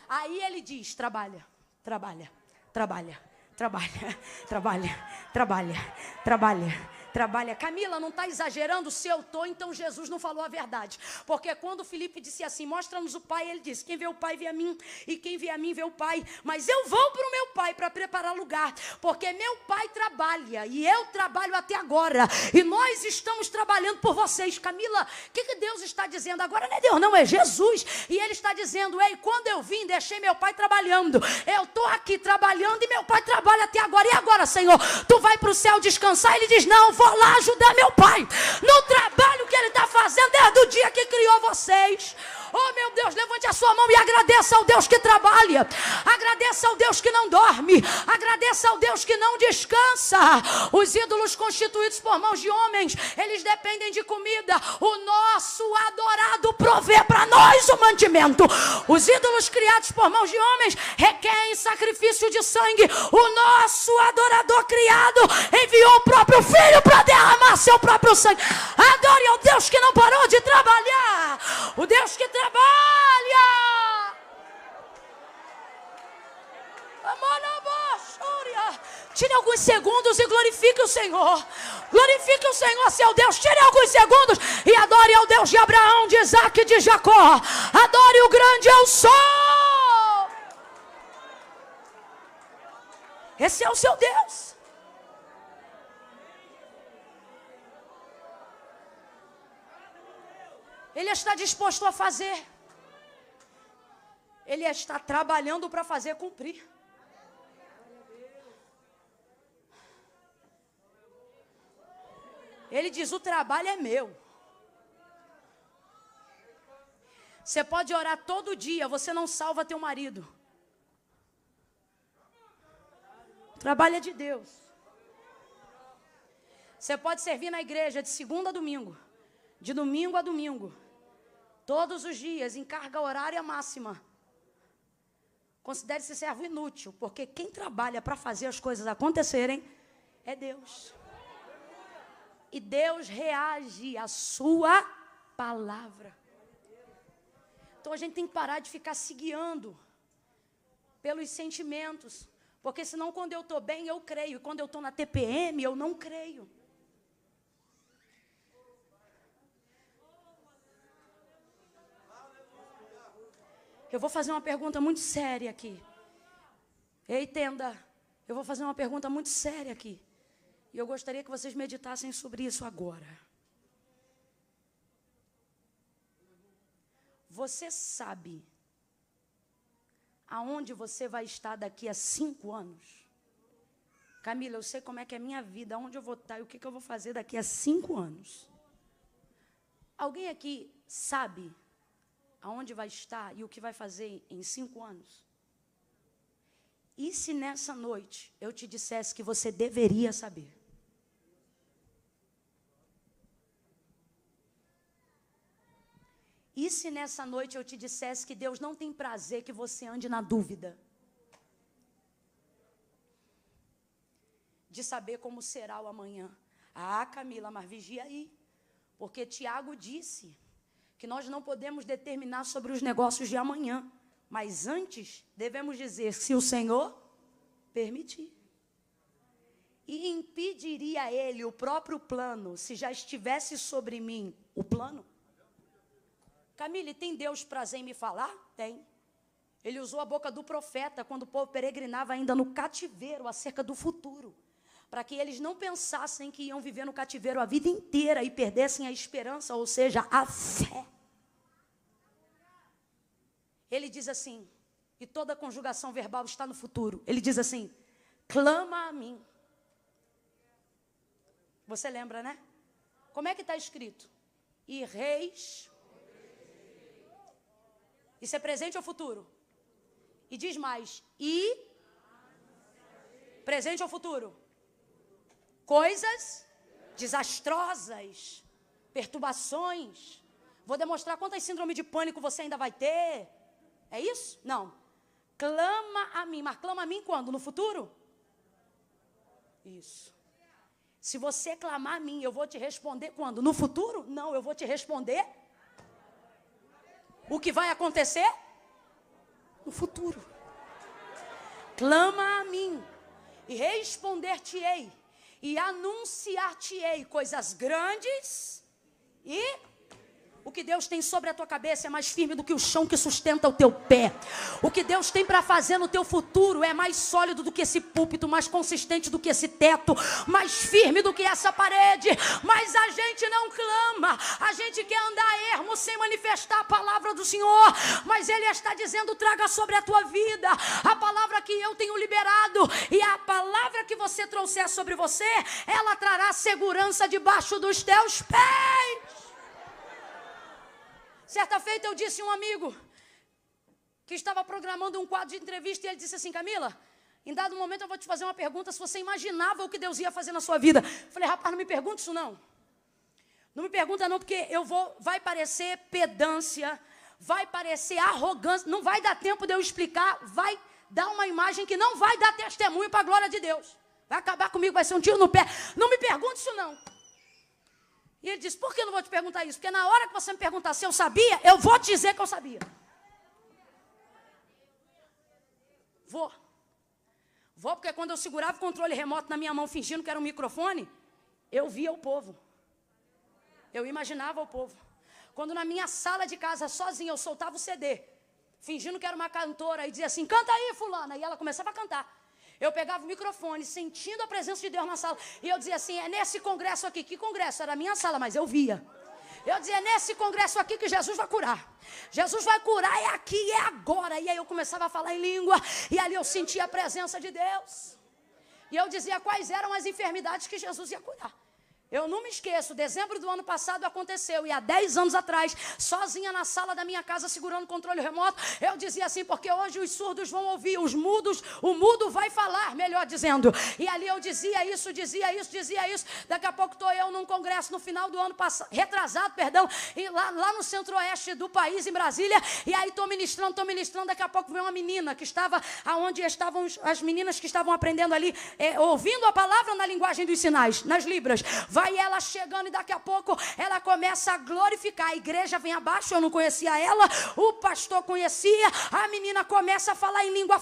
aí ele diz, trabalha, trabalha, trabalha, trabalha, trabalha, trabalha, trabalha. Trabalha. Camila, não está exagerando? Se eu estou, então Jesus não falou a verdade. Porque quando Filipe disse assim, mostra-nos o Pai, ele disse, quem vê o Pai vê a mim, e quem vê a mim vê o Pai. Mas eu vou para o meu Pai para preparar lugar, porque meu Pai trabalha, e eu trabalho até agora, e nós estamos trabalhando por vocês. Camila, o que Deus está dizendo? Agora não é Deus, não, é Jesus. E ele está dizendo, ei, quando eu vim, deixei meu Pai trabalhando. Eu estou aqui trabalhando e meu Pai trabalha até agora. E agora, Senhor, tu vai para o céu descansar? Ele diz, não, vou lá ajudar meu Pai no trabalho que ele está fazendo desde o dia que criou vocês. Oh meu Deus, levante a sua mão e agradeça ao Deus que trabalha, agradeça ao Deus que não dorme, agradeça ao Deus que não descansa. Os ídolos constituídos por mãos de homens, eles dependem de comida. O nosso adorado provê para nós o mantimento. Os ídolos criados por mãos de homens requerem sacrifício de sangue. O nosso adorador criado enviou o próprio Filho para derramar seu próprio sangue. Adore ao Deus que não parou de trabalhar, o Deus que trabalha. Tire alguns segundos e glorifique o Senhor. Glorifique o Senhor, seu Deus. Tire alguns segundos e adore ao Deus de Abraão, de Isaac e de Jacó. Adore o grande eu sou. Esse é o seu Deus. Ele está disposto a fazer. Ele está trabalhando para fazer cumprir. Ele diz, o trabalho é meu. Você pode orar todo dia, você não salva teu marido. O trabalho é de Deus. Você pode servir na igreja de segunda a domingo, de domingo a domingo, todos os dias, em carga horária máxima. Considere-se servo inútil, porque quem trabalha para fazer as coisas acontecerem é Deus. E Deus reage à sua palavra. Então a gente tem que parar de ficar se guiando pelos sentimentos. Porque senão quando eu estou bem eu creio. E quando eu estou na TPM eu não creio. Eu vou fazer uma pergunta muito séria aqui. Ei, tenda, eu vou fazer uma pergunta muito séria aqui. E eu gostaria que vocês meditassem sobre isso agora. Você sabe aonde você vai estar daqui a 5 anos? Camila, eu sei como é que é a minha vida, aonde eu vou estar e o que eu vou fazer daqui a 5 anos. Alguém aqui sabe aonde vai estar e o que vai fazer em 5 anos? E se nessa noite eu te dissesse que você deveria saber? E se nessa noite eu te dissesse que Deus não tem prazer que você ande na dúvida de saber como será o amanhã? Ah, Camila, mas vigia aí, porque Tiago disse que nós não podemos determinar sobre os negócios de amanhã, mas antes devemos dizer se o Senhor permitir. E impediria ele o próprio plano se já estivesse sobre mim o plano? Camille, tem Deus prazer em me falar? Tem. Ele usou a boca do profeta quando o povo peregrinava ainda no cativeiro acerca do futuro, para que eles não pensassem que iam viver no cativeiro a vida inteira e perdessem a esperança, ou seja, a fé. Ele diz assim, e toda conjugação verbal está no futuro, ele diz assim, clama a mim. Você lembra, né? Como é que está escrito? E reis... Isso é presente ou futuro? E diz mais, e presente ou futuro? Coisas desastrosas, perturbações. Vou demonstrar quantas síndromes de pânico você ainda vai ter. É isso? Não. Clama a mim. Mas clama a mim quando? No futuro? Isso. Se você clamar a mim, eu vou te responder quando? No futuro? Não, eu vou te responder o que vai acontecer no futuro. Clama a mim e responder-te-ei e anunciar-te-ei coisas grandes e o que Deus tem sobre a tua cabeça é mais firme do que o chão que sustenta o teu pé. O que Deus tem para fazer no teu futuro é mais sólido do que esse púlpito, mais consistente do que esse teto, mais firme do que essa parede. Mas a gente não clama, a gente quer andar ermo sem manifestar a palavra do Senhor. Mas Ele está dizendo, traga sobre a tua vida a palavra que eu tenho liberado. E a palavra que você trouxer sobre você, ela trará segurança debaixo dos teus pés. Certa feita eu disse a um amigo que estava programando um quadro de entrevista e ele disse assim, Camila, em dado momento eu vou te fazer uma pergunta se você imaginava o que Deus ia fazer na sua vida. Eu falei, rapaz, não me pergunte isso não. Não me pergunta não, porque vai parecer pedância, vai parecer arrogância, não vai dar tempo de eu explicar, vai dar uma imagem que não vai dar testemunho para a glória de Deus. Vai acabar comigo, vai ser um tiro no pé. Não me pergunte isso não. E ele disse, por que eu não vou te perguntar isso? Porque na hora que você me perguntar se eu sabia, eu vou te dizer que eu sabia. Vou porque quando eu segurava o controle remoto na minha mão, fingindo que era um microfone, eu via o povo. Eu imaginava o povo. Quando na minha sala de casa, sozinha, eu soltava o CD, fingindo que era uma cantora, e dizia assim, canta aí, fulana. E ela começava a cantar. Eu pegava o microfone, sentindo a presença de Deus na sala. E eu dizia assim, é nesse congresso aqui. Que congresso? Era a minha sala, mas eu via. Eu dizia, é nesse congresso aqui que Jesus vai curar. Jesus vai curar, é aqui, é agora. agora. E aí eu começava a falar em língua, e ali eu sentia a presença de Deus. E eu dizia quais eram as enfermidades que Jesus ia curar. Eu não me esqueço, dezembro do ano passado aconteceu, e há 10 anos atrás, sozinha na sala da minha casa, segurando o controle remoto, eu dizia assim, porque hoje os surdos vão ouvir, os mudos, o mudo vai falar, melhor dizendo. E ali eu dizia isso, daqui a pouco estou eu num congresso no final do ano passado, retrasado, e lá no centro-oeste do país, em Brasília, e aí estou ministrando, daqui a pouco vem uma menina que estava, aonde estavam as meninas que estavam aprendendo ali, ouvindo a palavra na linguagem dos sinais, nas libras. Vai ela chegando e daqui a pouco ela começa a glorificar. A igreja vem abaixo, eu não conhecia ela, o pastor conhecia, a menina começa a falar em língua.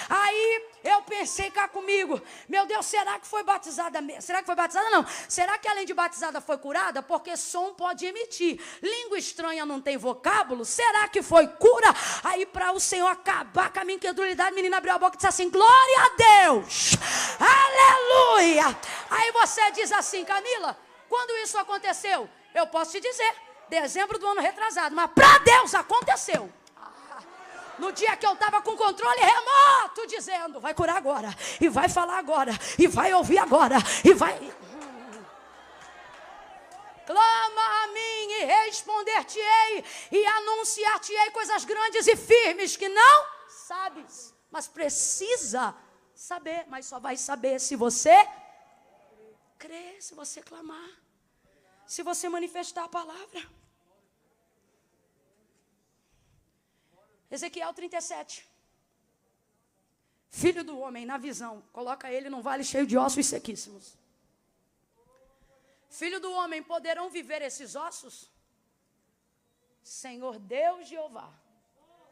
Aí eu pensei cá comigo, meu Deus, será que foi batizada mesmo? Será que foi batizada? Não. Será que além de batizada foi curada? Porque som pode emitir. Língua estranha não tem vocábulo? Será que foi cura? Aí para o Senhor acabar com a minha incredulidade, a menina abriu a boca e disse assim, glória a Deus, aleluia. Aí você diz assim, Camila, quando isso aconteceu? Eu posso te dizer, dezembro do ano retrasado, mas para Deus aconteceu. No dia que eu estava com controle remoto, dizendo, vai curar agora, e vai falar agora, e vai ouvir agora, e vai... Clama a mim e responder-te-ei, e anunciar-te-ei coisas grandes e firmes que não sabes, mas precisa saber, mas só vai saber se você crer, se você clamar, se você manifestar a palavra. Ezequiel 37. Filho do homem, na visão, coloca ele num vale cheio de ossos sequíssimos. Filho do homem, poderão viver esses ossos? Senhor Deus Jeová,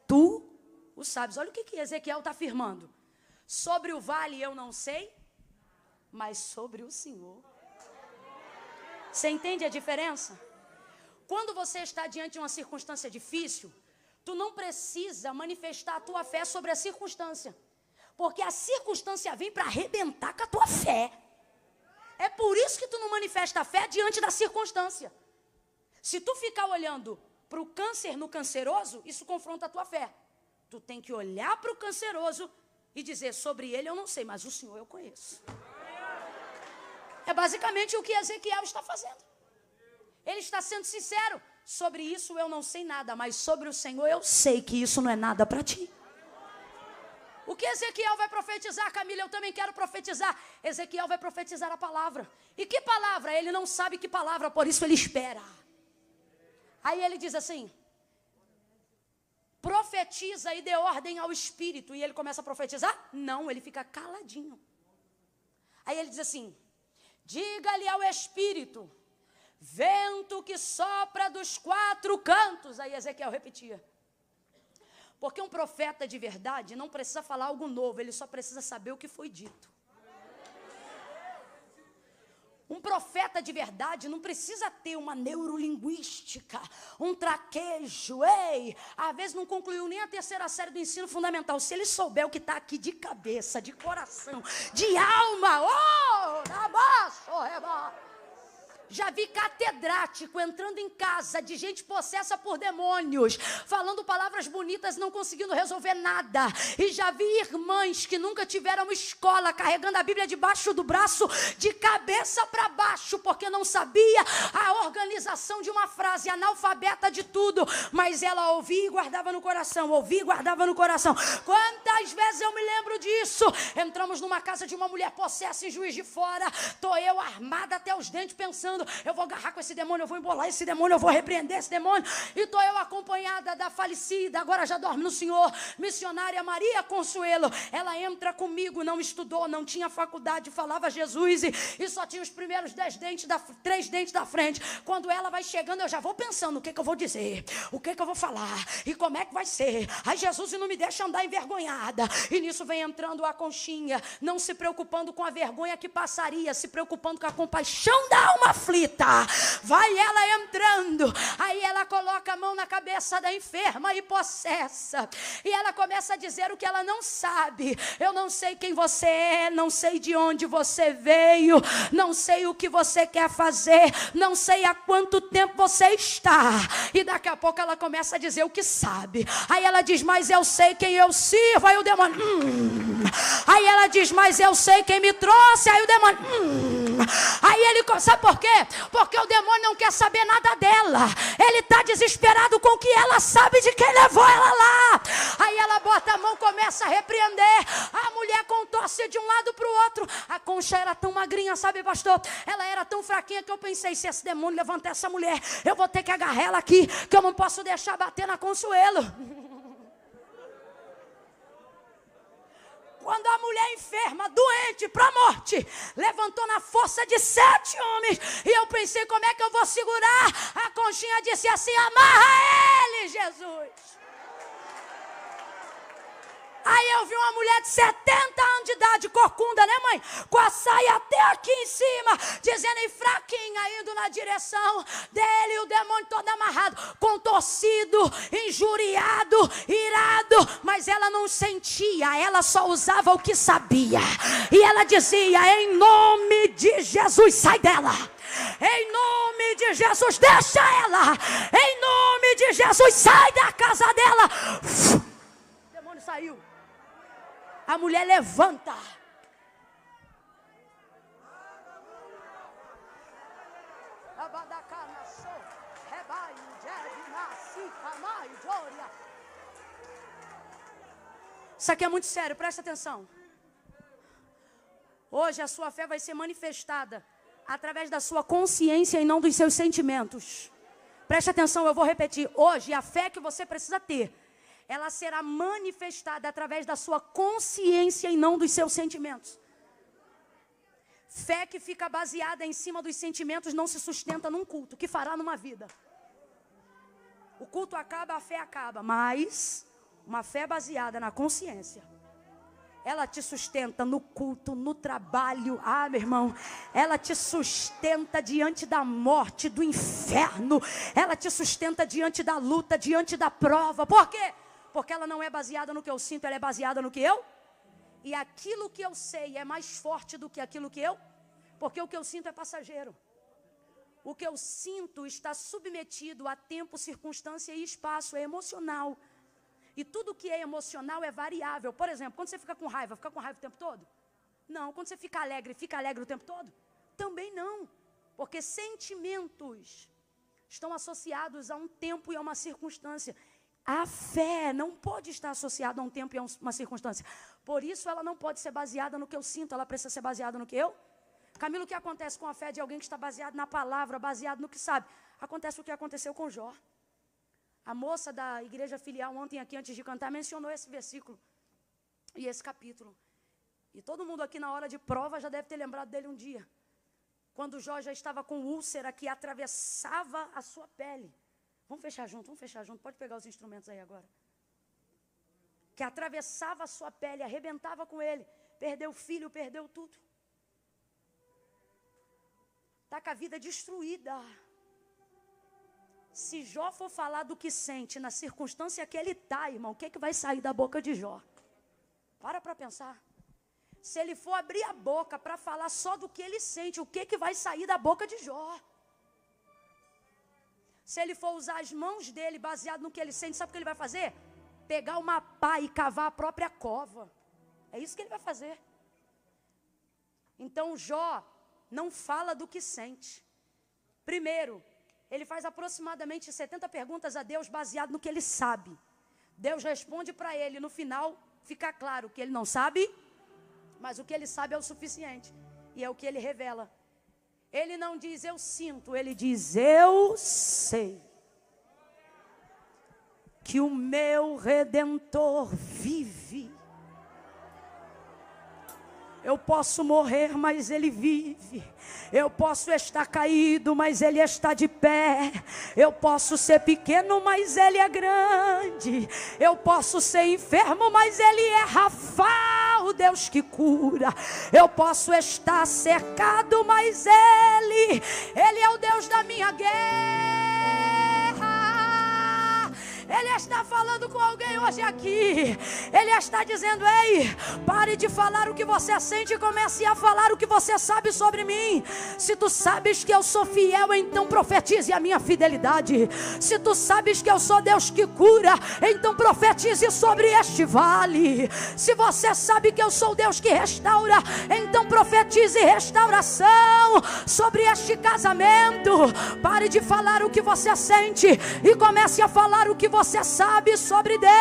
tu o sabes. Olha o que Ezequiel está afirmando. Sobre o vale eu não sei, mas sobre o Senhor. Você entende a diferença? Quando você está diante de uma circunstância difícil, tu não precisa manifestar a tua fé sobre a circunstância, porque a circunstância vem para arrebentar com a tua fé. É por isso que tu não manifesta a fé diante da circunstância. Se tu ficar olhando para o câncer no canceroso, isso confronta a tua fé. Tu tem que olhar para o canceroso e dizer, sobre ele eu não sei, mas o Senhor eu conheço. É basicamente o que Ezequiel está fazendo. Ele está sendo sincero. Sobre isso eu não sei nada, mas sobre o Senhor eu sei que isso não é nada para ti. O que Ezequiel vai profetizar, Camila? Eu também quero profetizar. Ezequiel vai profetizar a palavra. E que palavra? Ele não sabe que palavra, por isso ele espera. Aí ele diz assim, profetiza e dê ordem ao Espírito. E ele começa a profetizar? Não, ele fica caladinho. Aí ele diz assim, diga-lhe ao Espírito, vento que sopra dos 4 cantos. Aí Ezequiel repetia. Porque um profeta de verdade não precisa falar algo novo, ele só precisa saber o que foi dito. Um profeta de verdade não precisa ter uma neurolinguística, um traquejo. Às vezes não concluiu nem a 3ª série do ensino fundamental. Se ele souber o que está aqui de cabeça, de coração, de alma, já vi catedrático entrando em casa de gente possessa por demônios, falando palavras bonitas, não conseguindo resolver nada. E já vi irmãs que nunca tiveram escola, carregando a Bíblia debaixo do braço, de cabeça para baixo, porque não sabia a organização de uma frase, analfabeta de tudo, mas ela ouvia e guardava no coração, ouvia e guardava no coração. Quantas vezes eu me lembro disso? Entramos numa casa de uma mulher possessa em Juiz de Fora, tô eu armada até os dentes pensando, eu vou agarrar com esse demônio, eu vou embolar esse demônio, eu vou repreender esse demônio. E estou eu acompanhada da falecida, agora já dorme no Senhor, missionária Maria Consuelo. Ela entra comigo, não estudou, não tinha faculdade, falava Jesus e só tinha os primeiros 3 dentes da frente. Quando ela vai chegando, eu já vou pensando o que eu vou dizer, o que eu vou falar e como é que vai ser. Ai, Jesus, não me deixa andar envergonhada. E nisso vem entrando a conchinha, não se preocupando com a vergonha que passaria, se preocupando com a compaixão da alma aflita. aflita. Vai ela entrando. Aí ela coloca a mão na cabeça da enferma e possessa. E ela começa a dizer o que ela não sabe. Eu não sei quem você é, não sei de onde você veio, não sei o que você quer fazer, não sei há quanto tempo você está. E daqui a pouco ela começa a dizer o que sabe. Aí ela diz, mas eu sei quem eu sirvo. Aí o demônio, Aí ela diz, mas eu sei quem me trouxe. Aí o demônio, Aí ele, sabe por quê? Porque o demônio não quer saber nada dela. Ele está desesperado com o que ela sabe de quem levou ela lá. Aí ela bota a mão, começa a repreender. A mulher contorce de um lado para o outro. A Concha era tão magrinha, sabe, pastor? Ela era tão fraquinha que eu pensei, se esse demônio levantar essa mulher, eu vou ter que agarrar ela aqui, que eu não posso deixar bater na Consuelo. Quando a mulher enferma, doente, para a morte, levantou na força de 7 homens, e eu pensei, como é que eu vou segurar? A Conchinha disse assim, amarra ele, Jesus. Aí eu vi uma mulher de 70 anos de idade, corcunda, né, mãe? Com a saia até aqui em cima, dizendo, e fraquinha, indo na direção dele, o demônio todo amarrado, contorcido, injuriado, irado. Mas ela não sentia, ela só usava o que sabia. E ela dizia, em nome de Jesus, sai dela. Em nome de Jesus, deixa ela. Em nome de Jesus, sai da casa dela. O demônio saiu. A mulher levanta. Isso aqui é muito sério, presta atenção. Hoje a sua fé vai ser manifestada através da sua consciência e não dos seus sentimentos. Preste atenção, eu vou repetir. Hoje a fé que você precisa ter, ela será manifestada através da sua consciência e não dos seus sentimentos. Fé que fica baseada em cima dos sentimentos não se sustenta num culto. O que fará numa vida? O culto acaba, a fé acaba. Mas uma fé baseada na consciência, ela te sustenta no culto, no trabalho. Ah, meu irmão, ela te sustenta diante da morte, do inferno. Ela te sustenta diante da luta, diante da prova. Por quê? Porque ela não é baseada no que eu sinto, ela é baseada no que eu. E aquilo que eu sei é mais forte do que aquilo que eu. Porque o que eu sinto é passageiro. O que eu sinto está submetido a tempo, circunstância e espaço, é emocional. E tudo que é emocional é variável. Por exemplo, quando você fica com raiva o tempo todo? Não. Quando você fica alegre o tempo todo? Também não. Porque sentimentos estão associados a um tempo e a uma circunstância. A fé não pode estar associada a um tempo e a uma circunstância. Por isso ela não pode ser baseada no que eu sinto, ela precisa ser baseada no que eu. Camilo, o que acontece com a fé de alguém que está baseado na palavra, baseado no que sabe? Acontece o que aconteceu com Jó. A moça da igreja filial ontem aqui, antes de cantar, mencionou esse versículo e esse capítulo. E todo mundo aqui na hora de prova já deve ter lembrado dele um dia. Quando Jó já estava com úlcera que atravessava a sua pele. Vamos fechar junto. Pode pegar os instrumentos aí agora. Que atravessava a sua pele, arrebentava com ele. Perdeu o filho, perdeu tudo. Está com a vida destruída. Se Jó for falar do que sente na circunstância que ele está, irmão, o que vai sair da boca de Jó? Para pensar. Se ele for abrir a boca para falar só do que ele sente, o que vai sair da boca de Jó? Se ele for usar as mãos dele baseado no que ele sente, sabe o que ele vai fazer? Pegar uma pá e cavar a própria cova. É isso que ele vai fazer. Então Jó não fala do que sente. Primeiro, ele faz aproximadamente 70 perguntas a Deus baseado no que ele sabe. Deus responde para ele, no final fica claro que ele não sabe, mas o que ele sabe é o suficiente. E é o que ele revela. Ele não diz eu sinto, ele diz eu sei que o meu Redentor vive. Eu posso morrer, mas Ele vive. Eu posso estar caído, mas Ele está de pé. Eu posso ser pequeno, mas Ele é grande. Eu posso ser enfermo, mas Ele é Rafa, o Deus que cura. Eu posso estar cercado, mas Ele é o Deus da minha guerra. Ele está falando com alguém hoje aqui. Ele está dizendo: ei, pare de falar o que você sente e comece a falar o que você sabe sobre mim. Se tu sabes que eu sou fiel, então profetize a minha fidelidade. Se tu sabes que eu sou Deus que cura, então profetize sobre este vale. Se você sabe que eu sou Deus que restaura, então profetize restauração sobre este casamento. Pare de falar o que você sente e comece a falar o que você sabe sobre Deus.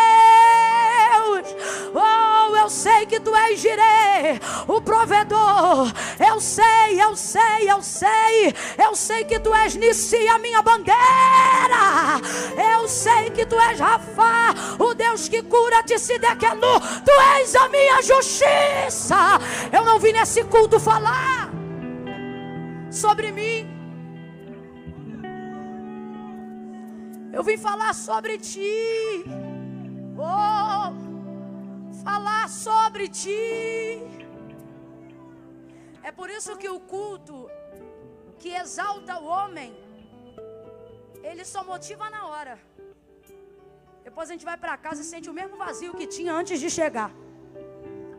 Oh, eu sei que tu és Jireh, o provedor. Eu sei que tu és Nissi, a minha bandeira. Eu sei que tu és Rafa, o Deus que cura, Tsidekenu. Tu és a minha justiça. Eu não vim nesse culto falar sobre mim. Eu vim falar sobre ti. Oh, falar sobre ti. É por isso que o culto que exalta o homem, ele só motiva na hora. Depois a gente vai para casa e sente o mesmo vazio que tinha antes de chegar.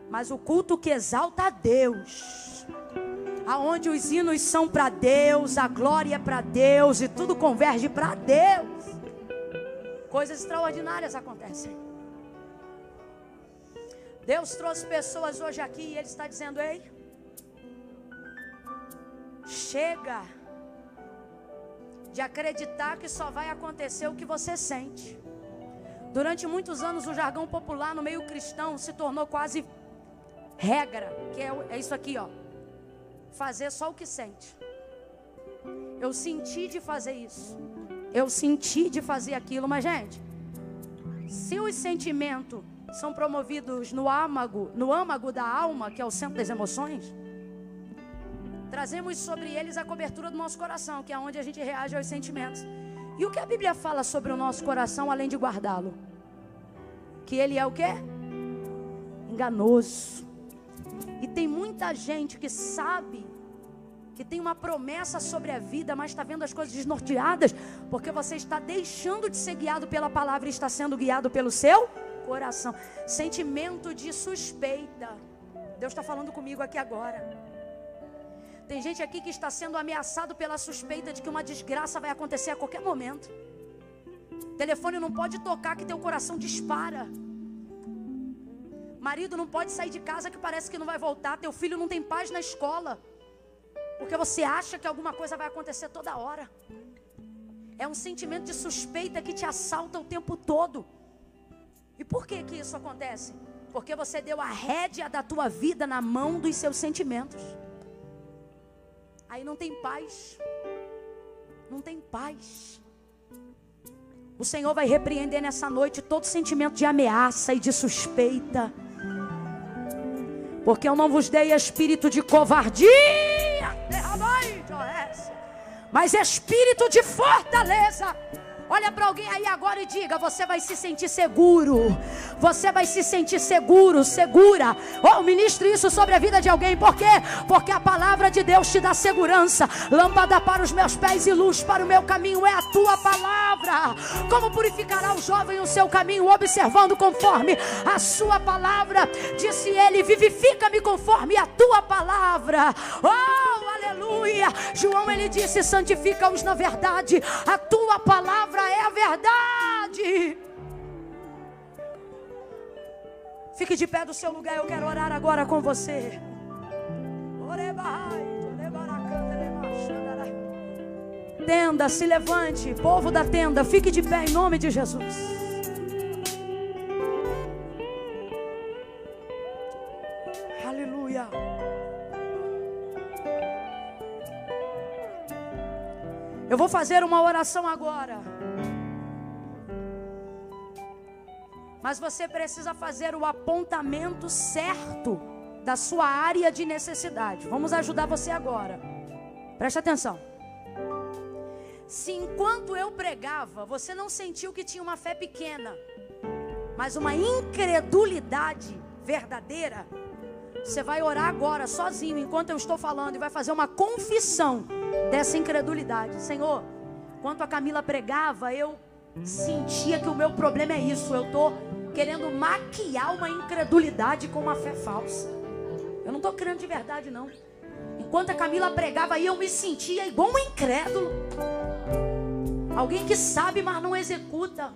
Mas o culto que exalta a Deus, aonde os hinos são para Deus, a glória é para Deus e tudo converge para Deus, coisas extraordinárias acontecem. Deus trouxe pessoas hoje aqui e Ele está dizendo: ei, chega de acreditar que só vai acontecer o que você sente. Durante muitos anos o jargão popular no meio cristão se tornou quase regra, que é isso aqui, ó: fazer só o que sente. Eu senti de fazer isso, eu senti de fazer aquilo. Mas, gente, se os sentimentos são promovidos no âmago da alma, que é o centro das emoções, trazemos sobre eles a cobertura do nosso coração, que é onde a gente reage aos sentimentos. E o que a Bíblia fala sobre o nosso coração, além de guardá-lo? Que ele é o quê? Enganoso. E tem muita gente que sabe que tem uma promessa sobre a vida, mas está vendo as coisas desnorteadas, porque você está deixando de ser guiado pela palavra e está sendo guiado pelo seu coração. Sentimento de suspeita. Deus está falando comigo aqui agora. Tem gente aqui que está sendo ameaçado pela suspeita de que uma desgraça vai acontecer a qualquer momento. O telefone não pode tocar que teu coração dispara. Marido não pode sair de casa que parece que não vai voltar. Teu filho não tem paz na escola, porque você acha que alguma coisa vai acontecer toda hora. É um sentimento de suspeita que te assalta o tempo todo. E por que que isso acontece? Porque você deu a rédea da tua vida na mão dos seus sentimentos. Aí não tem paz. Não tem paz. O Senhor vai repreender nessa noite todo sentimento de ameaça e de suspeita. Porque eu não vos dei espírito de covardia, mas espírito de fortaleza. Olha para alguém aí agora e diga: você vai se sentir seguro. Você vai se sentir seguro, segura. Oh, ministre isso sobre a vida de alguém. Por quê? Porque a palavra de Deus te dá segurança. Lâmpada para os meus pés e luz para o meu caminho é a tua palavra. Como purificará o jovem o seu caminho? Observando conforme a sua palavra. Disse ele: vivifica-me conforme a tua palavra. Oh, aleluia. João, ele disse: santifica-os na verdade. A tua palavra é a verdade. Fique de pé do seu lugar, eu quero orar agora com você. Tenda, se levante, povo da tenda, fique de pé em nome de Jesus. Aleluia. Eu vou fazer uma oração agora. Mas você precisa fazer o apontamento certo da sua área de necessidade. Vamos ajudar você agora. Preste atenção. Se enquanto eu pregava, você não sentiu que tinha uma fé pequena, mas uma incredulidade verdadeira, Você vai orar agora, sozinho, enquanto eu estou falando, e vai fazer uma confissão dessa incredulidade. Senhor, enquanto a Camila pregava, eu sentia que o meu problema é isso. Eu estou querendo maquiar uma incredulidade com uma fé falsa. Eu não estou crendo de verdade, não. Enquanto a Camila pregava aí, eu me sentia igual um incrédulo. Alguém que sabe, mas não executa.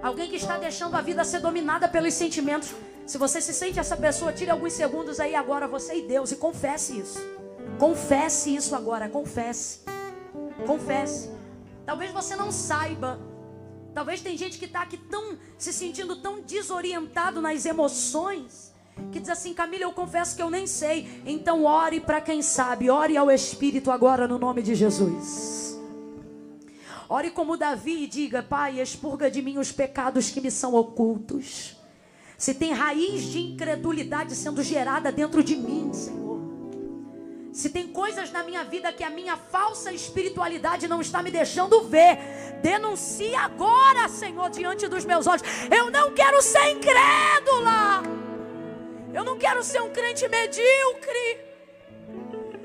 Alguém que está deixando a vida ser dominada pelos sentimentos. Se você se sente essa pessoa, tire alguns segundos aí agora, você e Deus, e confesse isso. Confesse isso agora, confesse. Confesse. Talvez você não saiba. Talvez tem gente que está aqui se sentindo tão desorientado nas emoções, que diz assim: Camila, eu confesso que eu nem sei. Então ore para quem sabe. Ore ao Espírito agora no nome de Jesus. Ore como Davi e diga: Pai, expurga de mim os pecados que me são ocultos. Se tem raiz de incredulidade sendo gerada dentro de mim, Senhor. Se tem coisas na minha vida que a minha falsa espiritualidade não está me deixando ver, denuncie agora, Senhor, diante dos meus olhos. Eu não quero ser incrédula. Eu não quero ser um crente medíocre.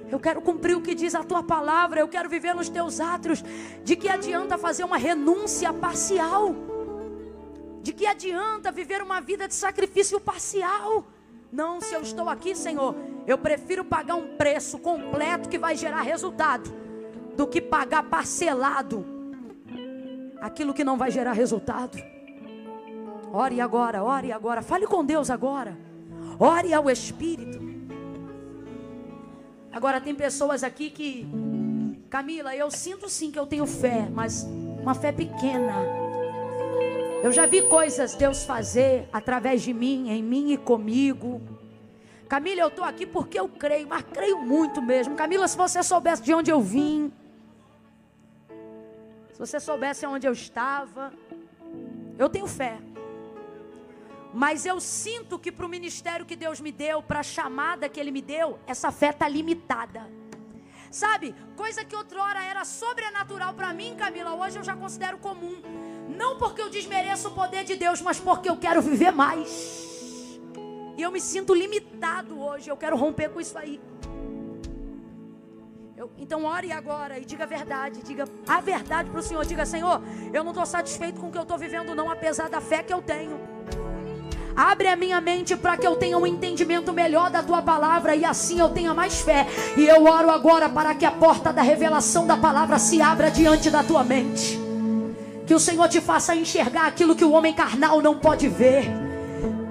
Eu quero cumprir o que diz a tua palavra. Eu quero viver nos teus átrios. De que adianta fazer uma renúncia parcial? De que adianta viver uma vida de sacrifício parcial? Não, se eu estou aqui, Senhor, eu prefiro pagar um preço completo que vai gerar resultado, do que pagar parcelado aquilo que não vai gerar resultado. Ore agora, fale com Deus agora. Ore ao Espírito. Agora tem pessoas aqui que, Camila, eu sinto sim que eu tenho fé, mas uma fé pequena. Eu já vi coisas Deus fazer através de mim, em mim e comigo. Camila, eu estou aqui porque eu creio, mas creio muito mesmo. Camila, se você soubesse de onde eu vim, se você soubesse onde eu estava, eu tenho fé. Mas eu sinto que para o ministério que Deus me deu, para a chamada que Ele me deu, essa fé está limitada. Sabe, coisa que outrora era sobrenatural para mim, Camila, hoje eu já considero comum. Não porque eu desmereço o poder de Deus, mas porque eu quero viver mais. E eu me sinto limitado hoje, eu quero romper com isso aí. Então ore agora e diga a verdade. Diga a verdade para o Senhor. Diga: Senhor, eu não estou satisfeito com o que eu estou vivendo não, apesar da fé que eu tenho. Abre a minha mente para que eu tenha um entendimento melhor da tua palavra, e assim eu tenha mais fé. E eu oro agora para que a porta da revelação da palavra se abra diante da tua mente. Que o Senhor te faça enxergar aquilo que o homem carnal não pode ver.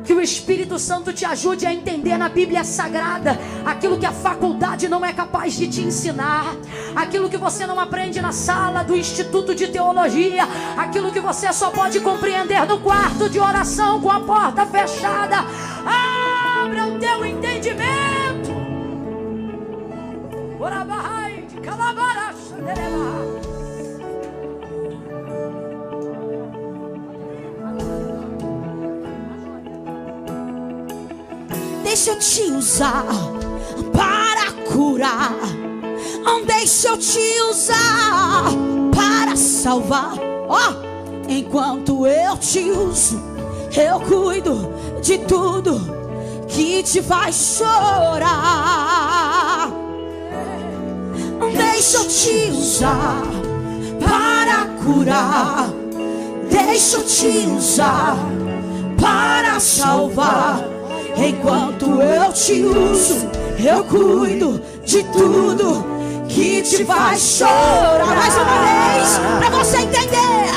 Que o Espírito Santo te ajude a entender na Bíblia Sagrada aquilo que a faculdade não é capaz de te ensinar, aquilo que você não aprende na sala do Instituto de Teologia, aquilo que você só pode compreender no quarto de oração com a porta fechada. Abra o teu entendimento. Orabahai de Calabaracha. Deixa eu te usar para curar. Deixa eu te usar para salvar. Enquanto eu te uso, eu cuido de tudo que te faz chorar. Deixa eu te usar para curar. Deixa eu te usar para salvar. Enquanto eu te uso, eu cuido de tudo que te faz chorar. Mais uma vez, pra você entender.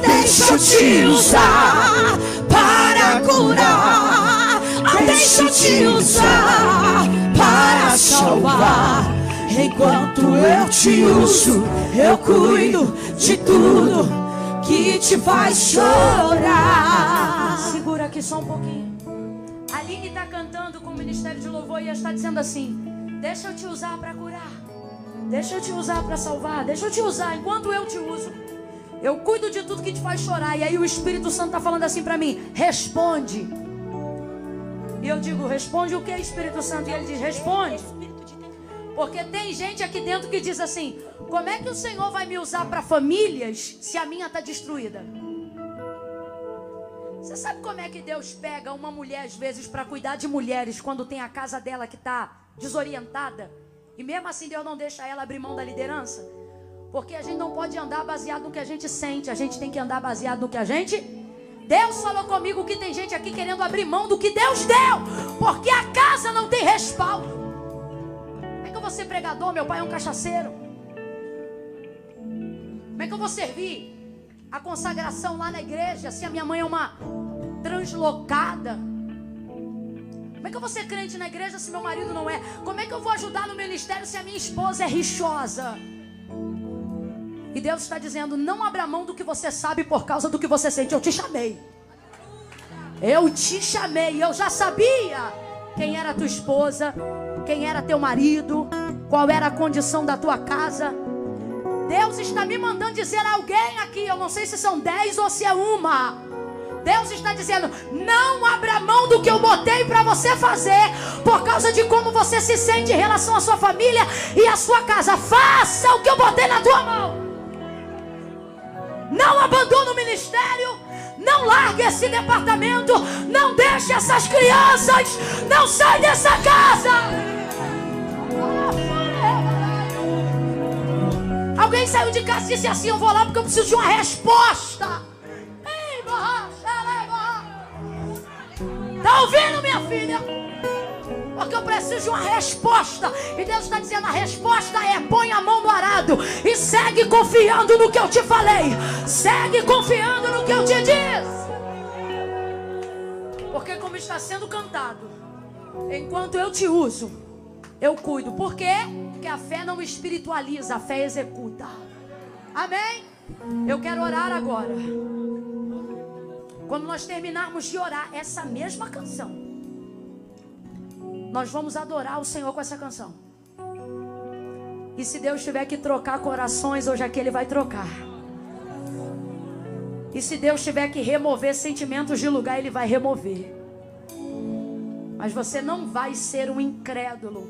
Deixa eu te usar para curar. Deixa eu te usar para salvar. Enquanto eu te uso, eu cuido de tudo que te faz chorar. Segura aqui só um pouquinho. A Aline está cantando com o Ministério de Louvor e ela está dizendo assim: deixa eu te usar para curar, deixa eu te usar para salvar, deixa eu te usar. Enquanto eu te uso, eu cuido de tudo que te faz chorar. E aí o Espírito Santo está falando assim para mim: responde. E eu digo: responde o que, Espírito Santo? E ele diz: responde. Porque tem gente aqui dentro que diz assim: como é que o Senhor vai me usar para famílias se a minha está destruída? Você sabe como é que Deus pega uma mulher às vezes para cuidar de mulheres quando tem a casa dela que está desorientada? E mesmo assim Deus não deixa ela abrir mão da liderança? Porque a gente não pode andar baseado no que a gente sente. A gente tem que andar baseado no que a gente... Deus falou comigo que tem gente aqui querendo abrir mão do que Deus deu, porque a casa não tem respaldo. Como é que eu vou ser pregador? Meu pai é um cachaceiro. Como é que eu vou servir a consagração lá na igreja se a minha mãe é uma translocada? Como é que eu vou ser crente na igreja se meu marido não é? Como é que eu vou ajudar no ministério se a minha esposa é rixosa? E Deus está dizendo, não abra mão do que você sabe por causa do que você sente. Eu te chamei. Eu te chamei. Eu já sabia quem era tua esposa, quem era teu marido, qual era a condição da tua casa. Deus está me mandando dizer a alguém aqui, eu não sei se são 10 ou se é uma. Deus está dizendo, não abra mão do que eu botei para você fazer por causa de como você se sente em relação à sua família e à sua casa. Faça o que eu botei na tua mão. Não abandone o ministério. Não largue esse departamento. Não deixe essas crianças. Não sai dessa casa. Alguém saiu de casa e disse assim, eu vou lá porque eu preciso de uma resposta. Tá ouvindo, minha filha? Porque eu preciso de uma resposta. E Deus está dizendo, a resposta é, põe a mão no arado e segue confiando no que eu te falei. Segue confiando no que eu te disse. Porque como está sendo cantado, enquanto eu te uso, eu cuido. Por quê? Porque a fé não espiritualiza, a fé executa. Amém? Eu quero orar agora. Quando nós terminarmos de orar essa mesma canção, nós vamos adorar o Senhor com essa canção. E se Deus tiver que trocar corações, hoje aqui Ele vai trocar. E se Deus tiver que remover sentimentos de lugar, Ele vai remover. Mas você não vai ser um incrédulo,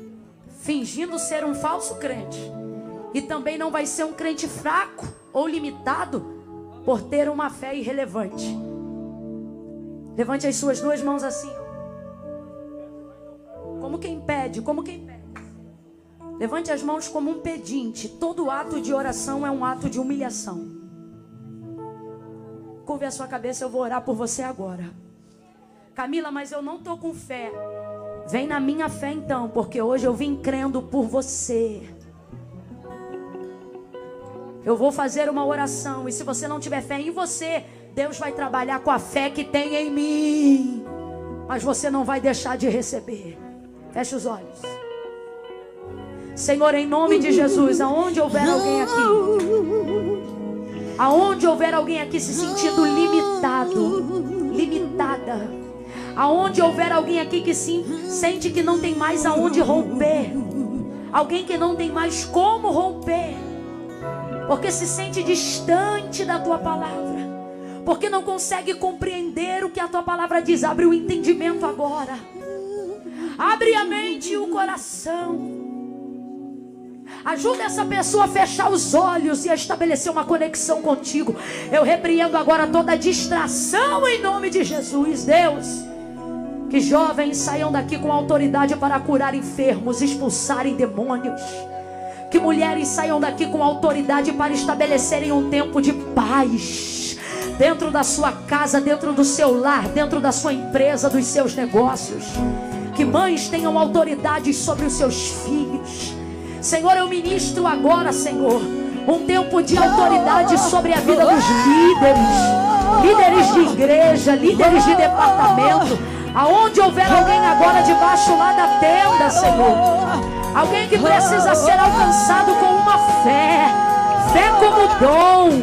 fingindo ser um falso crente. E também não vai ser um crente fraco ou limitado por ter uma fé irrelevante. Levante as suas duas mãos assim. Como quem pede, como quem pede. Levante as mãos como um pedinte. Todo ato de oração é um ato de humilhação. Curve a sua cabeça, eu vou orar por você agora. Camila, mas eu não estou com fé. Vem na minha fé então, porque hoje eu vim crendo por você. Eu vou fazer uma oração e se você não tiver fé em você, Deus vai trabalhar com a fé que tem em mim. Mas você não vai deixar de receber. Feche os olhos. Senhor, em nome de Jesus, aonde houver alguém aqui, aonde houver alguém aqui se sentindo limitado, limitada, aonde houver alguém aqui que sente que não tem mais aonde romper, alguém que não tem mais como romper, porque se sente distante da tua palavra, porque não consegue compreender o que a tua palavra diz. Abre o entendimento agora. Abre a mente e o coração. Ajuda essa pessoa a fechar os olhos e a estabelecer uma conexão contigo. Eu repreendo agora toda distração em nome de Jesus. Deus, que jovens saiam daqui com autoridade para curar enfermos, expulsarem demônios. Que mulheres saiam daqui com autoridade para estabelecerem um tempo de paz dentro da sua casa, dentro do seu lar, dentro da sua empresa, dos seus negócios. Que mães tenham autoridade sobre os seus filhos. Senhor, eu ministro agora, Senhor, um tempo de autoridade sobre a vida dos líderes de igreja, líderes de departamento. Aonde houver alguém agora debaixo lá da tenda, Senhor, alguém que precisa ser alcançado com uma fé como dom,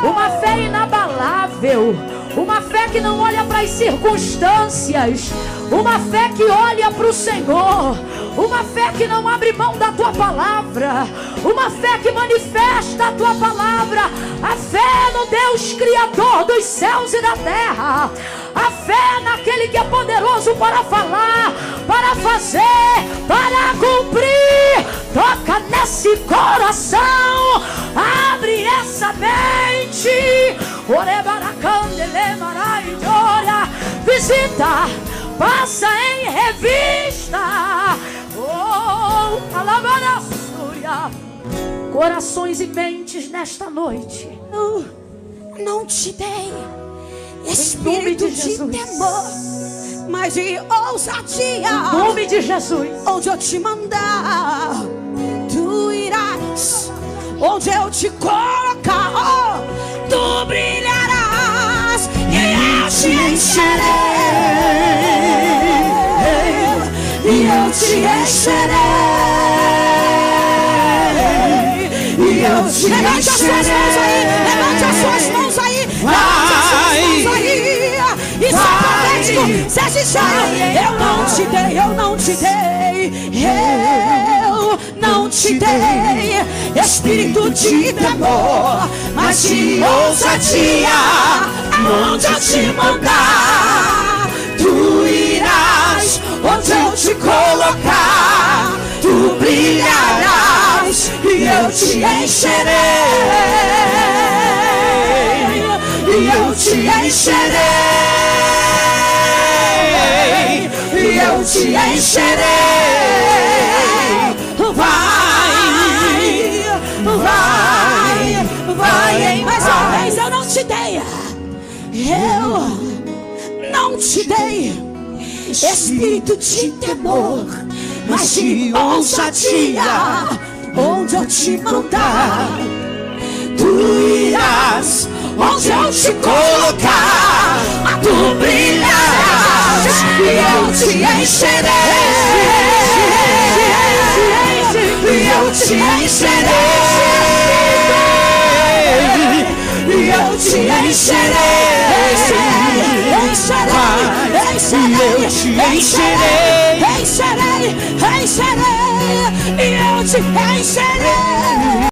uma fé inabalável, uma fé que não olha para as circunstâncias, uma fé que olha para o Senhor, uma fé que não abre mão da tua palavra, uma fé que manifesta a tua palavra, a fé no Deus Criador dos céus e da terra, a fé naquele que é poderoso para falar, para fazer, para cumprir. Toca nesse coração, abre essa mente, Visita, passa em revista. Oh, alabançúria. Corações e mentes nesta noite. Eu não te dei espírito de temor, mas de ousadia. Em nome de Jesus. Onde eu te mandar, tu irás. Onde eu te colocar, oh, tu brilharás. E eu te encherei. E eu te encherei. E eu te encherei. Levante as suas mãos aí. Levante as suas mãos aí. Isso é profético. Seja sincero. Eu não te dei. Eu não te dei. Eu não te dei espírito de temor, mas de ousadia. Onde eu te mandar, tu irás. Onde eu te colocar, tu brilharás. E eu te encherei. E eu te encherei. E eu te encherei. Vai, mais uma vez. Eu não te dei. Eu não te dei espírito de temor, mas de ousadia. Onde eu te mandar, tu irás. Onde eu te colocar, tu brilharás. E eu te encherei. E eu te encherei. E eu te encherei. Eu te encherei. E eu te encherei.